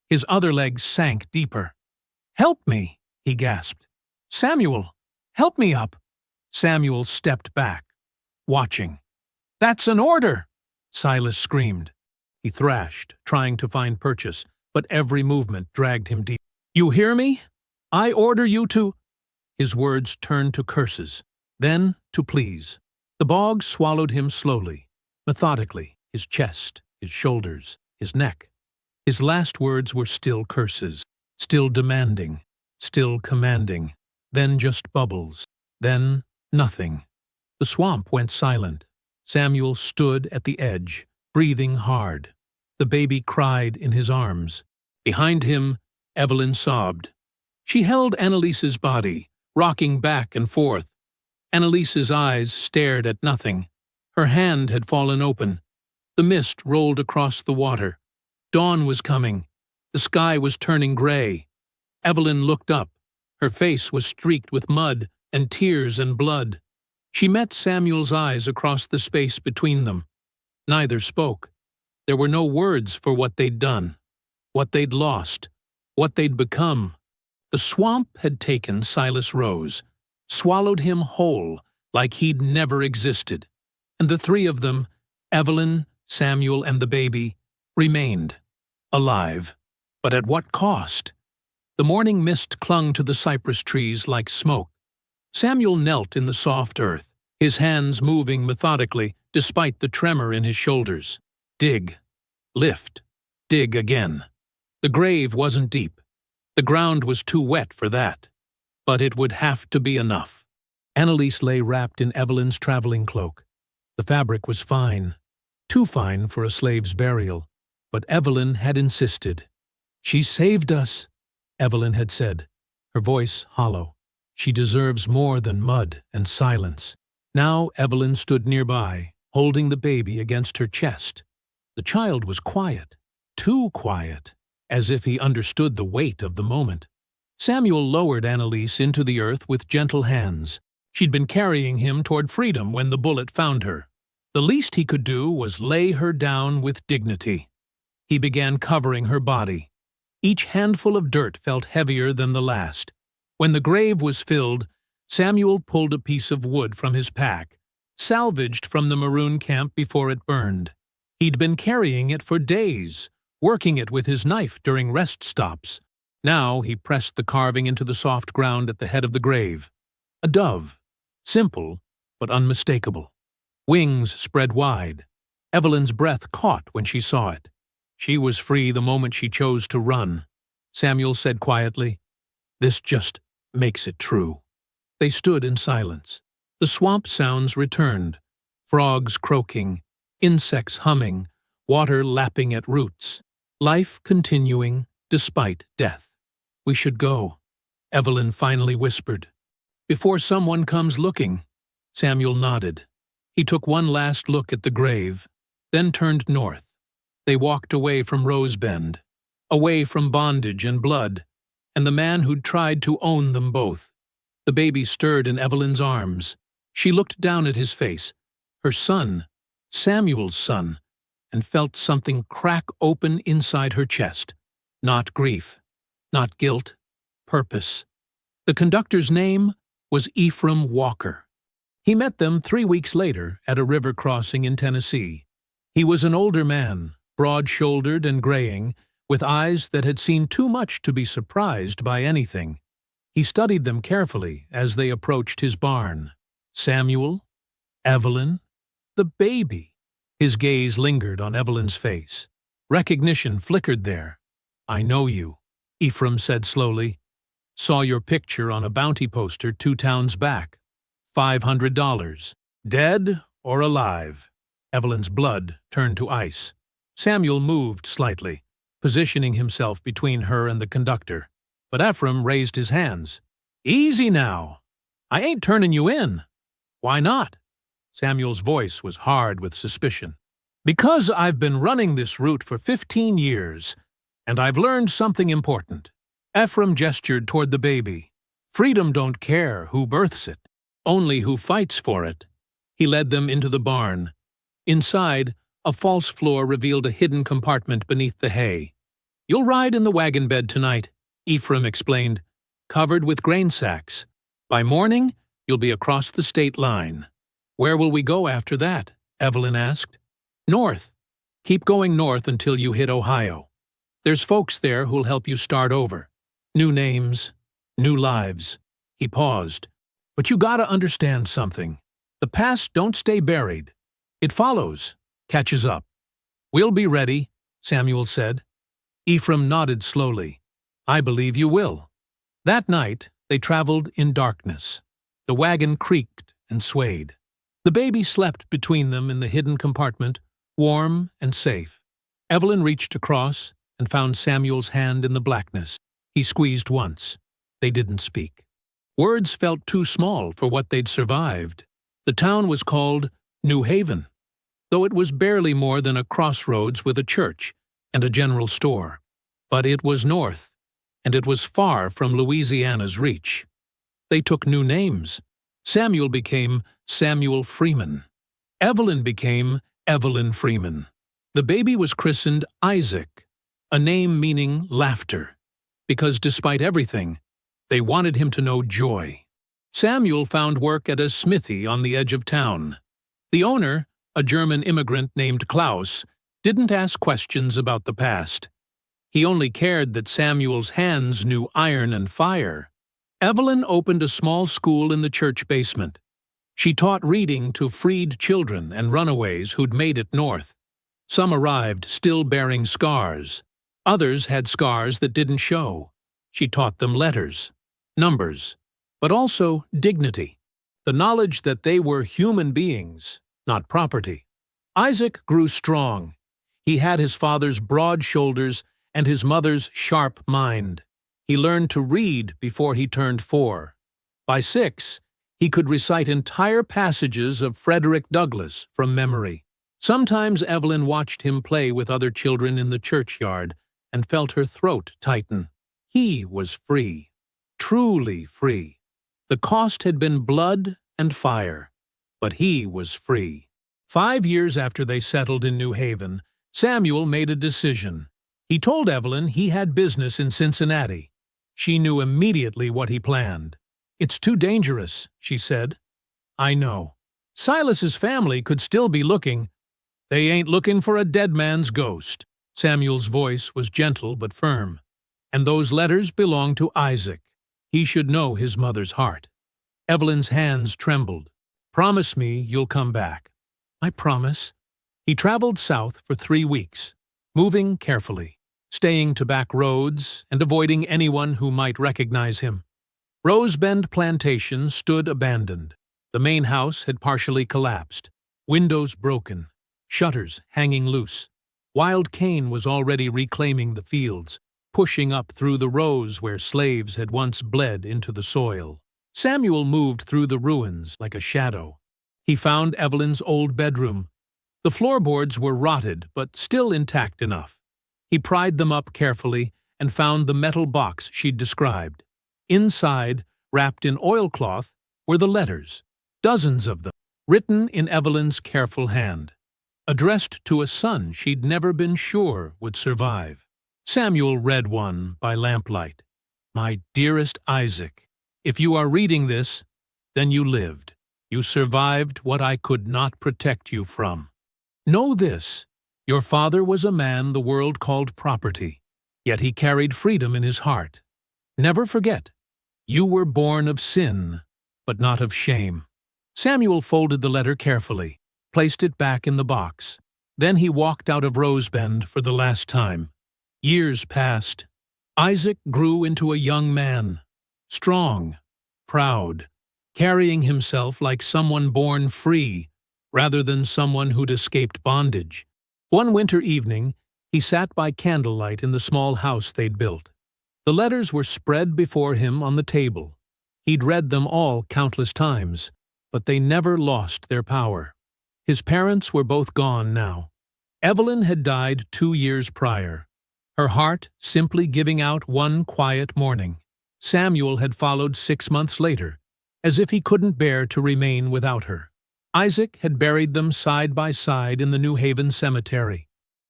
His other leg sank deeper. "Help me," he gasped. "Samuel, help me up." Samuel stepped back, watching. "That's an order!" Silas screamed. He thrashed, trying to find purchase, but every movement dragged him deep. "You hear me? I order you to—" His words turned to curses, then to pleas. The bog swallowed him slowly, methodically, his chest, his shoulders, his neck. His last words were still curses, still demanding, still commanding, then just bubbles, then nothing. The swamp went silent. Samuel stood at the edge, breathing hard. The baby cried in his arms. Behind him, Evelyn sobbed. She held Annalise's body, rocking back and forth. Annalise's eyes stared at nothing. Her hand had fallen open. The mist rolled across the water. Dawn was coming. The sky was turning gray. Evelyn looked up. Her face was streaked with mud and tears and blood. She met Samuel's eyes across the space between them. Neither spoke. There were no words for what they'd done, what they'd lost, what they'd become. The swamp had taken Silas Rose, swallowed him whole like he'd never existed. And the three of them, Evelyn, Samuel, and the baby, remained, alive. But at what cost? The morning mist clung to the cypress trees like smoke. Samuel knelt in the soft earth, his hands moving methodically despite the tremor in his shoulders. Dig. Lift. Dig again. The grave wasn't deep. The ground was too wet for that. But it would have to be enough. Annalise lay wrapped in Evelyn's traveling cloak. The fabric was fine. Too fine for a slave's burial. But Evelyn had insisted. "She saved us," Evelyn had said, her voice hollow. "She deserves more than mud and silence." Now Evelyn stood nearby, holding the baby against her chest. The child was quiet, too quiet, as if he understood the weight of the moment. Samuel lowered Annalise into the earth with gentle hands. She'd been carrying him toward freedom when the bullet found her. The least he could do was lay her down with dignity. He began covering her body. Each handful of dirt felt heavier than the last. When the grave was filled, Samuel pulled a piece of wood from his pack, salvaged from the Maroon camp before it burned. He'd been carrying it for days, working it with his knife during rest stops. Now he pressed the carving into the soft ground at the head of the grave. A dove, simple but unmistakable. Wings spread wide. Evelyn's breath caught when she saw it. She was free the moment she chose to run. Samuel said quietly, "This just makes it true." They stood in silence. The swamp sounds returned. Frogs croaking, insects humming, water lapping at roots. Life continuing despite death. "We should go," Evelyn finally whispered. "Before someone comes looking." Samuel nodded. He took one last look at the grave, then turned north. They walked away from Rose Bend, away from bondage and blood, and the man who'd tried to own them both. The baby stirred in Evelyn's arms. She looked down at his face, her son, Samuel's son, and felt something crack open inside her chest. Not grief, not guilt, purpose. The conductor's name was Ephraim Walker. He met them 3 weeks later at a river crossing in Tennessee. He was an older man, broad-shouldered and graying, with eyes that had seen too much to be surprised by anything. He studied them carefully as they approached his barn. Samuel, Evelyn, the baby. His gaze lingered on Evelyn's face. Recognition flickered there. "I know you," Ephraim said slowly. "Saw your picture on a bounty poster 2 towns back. $500. Dead or alive?" Evelyn's blood turned to ice. Samuel moved slightly, positioning himself between her and the conductor. But Ephraim raised his hands. "Easy now. I ain't turning you in." "Why not?" Samuel's voice was hard with suspicion. "Because I've been running this route for 15 years, and I've learned something important." Ephraim gestured toward the baby. "Freedom don't care who births it, only who fights for it." He led them into the barn. Inside, a false floor revealed a hidden compartment beneath the hay. "You'll ride in the wagon bed tonight," Ephraim explained, "covered with grain sacks. By morning, you'll be across the state line." "Where will we go after that?" Evelyn asked. "North. Keep going north until you hit Ohio. There's folks there who'll help you start over. New names, new lives." He paused. "But you gotta understand something. The past don't stay buried. It follows, catches up." "We'll be ready," Samuel said. Ephraim nodded slowly. "I believe you will." That night, they traveled in darkness. The wagon creaked and swayed. The baby slept between them in the hidden compartment, warm and safe. Evelyn reached across and found Samuel's hand in the blackness. He squeezed once. They didn't speak. Words felt too small for what they'd survived. The town was called New Haven, though it was barely more than a crossroads with a church and a general store. But it was north, and it was far from Louisiana's reach. They took new names. Samuel became Samuel Freeman. Evelyn became Evelyn Freeman. The baby was christened Isaac, a name meaning laughter, because despite everything, they wanted him to know joy. Samuel found work at a smithy on the edge of town. The owner, a German immigrant named Klaus, didn't ask questions about the past. He only cared that Samuel's hands knew iron and fire. Evelyn opened a small school in the church basement. She taught reading to freed children and runaways who'd made it north. Some arrived still bearing scars. Others had scars that didn't show. She taught them letters, numbers, but also dignity, the knowledge that they were human beings, not property. Isaac grew strong. He had his father's broad shoulders and his mother's sharp mind. He learned to read before he turned 4. By 6, he could recite entire passages of Frederick Douglass from memory. Sometimes Evelyn watched him play with other children in the churchyard and felt her throat tighten. He was free, truly free. The cost had been blood and fire, but he was free. 5 years after they settled in New Haven, Samuel made a decision. He told Evelyn he had business in Cincinnati. She knew immediately what he planned. "It's too dangerous," she said. "I know. Silas's family could still be looking." "They ain't looking for a dead man's ghost." Samuel's voice was gentle but firm. "And those letters belong to Isaac. He should know his mother's heart." Evelyn's hands trembled. "Promise me you'll come back." "I promise." He traveled south for 3 weeks, moving carefully, staying to back roads and avoiding anyone who might recognize him. Rosebend Plantation stood abandoned. The main house had partially collapsed, windows broken, shutters hanging loose. Wild cane was already reclaiming the fields, pushing up through the rows where slaves had once bled into the soil. Samuel moved through the ruins like a shadow. He found Evelyn's old bedroom. The floorboards were rotted, but still intact enough. He pried them up carefully and found the metal box she'd described. Inside, wrapped in oilcloth, were the letters, dozens of them, written in Evelyn's careful hand, addressed to a son she'd never been sure would survive. Samuel read one by lamplight. "My dearest Isaac, if you are reading this, then you lived. You survived what I could not protect you from. Know this, your father was a man the world called property, yet he carried freedom in his heart. Never forget, you were born of sin, but not of shame." Samuel folded the letter carefully, placed it back in the box. Then he walked out of Rosebend for the last time. Years passed. Isaac grew into a young man, strong, proud, carrying himself like someone born free rather than someone who'd escaped bondage. One winter evening, he sat by candlelight in the small house they'd built. The letters were spread before him on the table. He'd read them all countless times, but they never lost their power. His parents were both gone now. Evelyn had died 2 years prior, her heart simply giving out one quiet morning. Samuel had followed 6 months later, as if he couldn't bear to remain without her. Isaac had buried them side by side in the New Haven cemetery.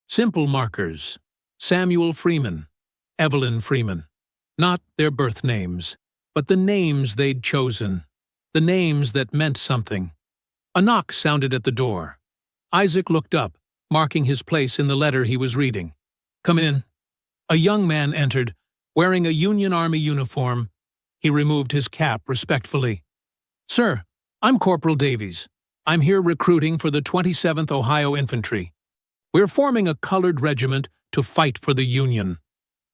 Simple markers: Samuel Freeman, Evelyn Freeman. Not their birth names, but the names they'd chosen, the names that meant something. A knock sounded at the door. Isaac looked up, marking his place in the letter he was reading. "Come in." A young man entered, wearing a Union Army uniform. He removed his cap respectfully. "Sir, I'm Corporal Davies. I'm here recruiting for the 27th Ohio Infantry. We're forming a colored regiment to fight for the Union."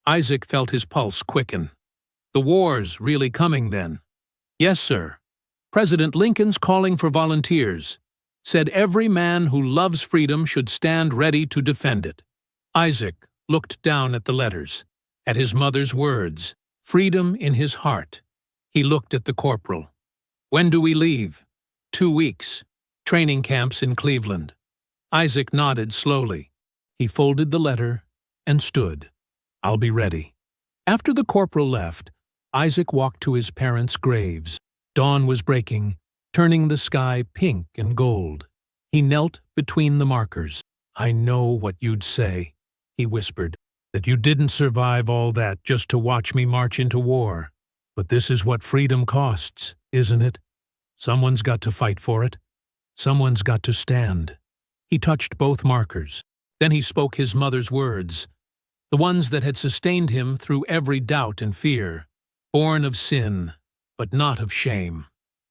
Isaac felt his pulse quicken. The war's really coming then. "Yes, sir. President Lincoln's calling for volunteers. Said every man who loves freedom should stand ready to defend it." Isaac looked down at the letters, at his mother's words, freedom in his heart. He looked at the corporal. "When do we leave?" 2 weeks. Training camps in Cleveland." Isaac nodded slowly. He folded the letter and stood. "I'll be ready." After the corporal left, Isaac walked to his parents' graves. Dawn was breaking, turning the sky pink and gold. He knelt between the markers. "I know what you'd say," he whispered, "that you didn't survive all that just to watch me march into war. But this is what freedom costs, isn't it? Someone's got to fight for it. Someone's got to stand." He touched both markers. Then he spoke his mother's words, the ones that had sustained him through every doubt and fear. Born of sin, but not of shame.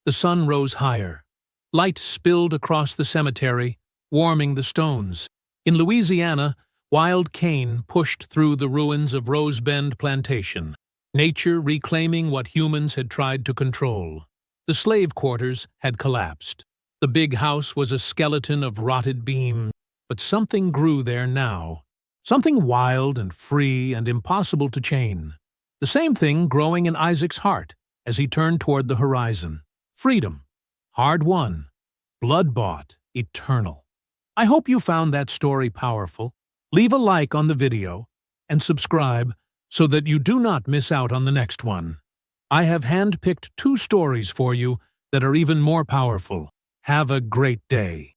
The sun rose higher. Light spilled across the cemetery, warming the stones. In Louisiana, wild cane pushed through the ruins of Rosebend Plantation, nature reclaiming what humans had tried to control. The slave quarters had collapsed. The big house was a skeleton of rotted beams, but something grew there now. Something wild and free and impossible to chain. The same thing growing in Isaac's heart as he turned toward the horizon. Freedom. Hard-won. Blood-bought. Eternal. I hope you found that story powerful. Leave a like on the video and subscribe so that you do not miss out on the next one. I have handpicked 2 stories for you that are even more powerful. Have a great day.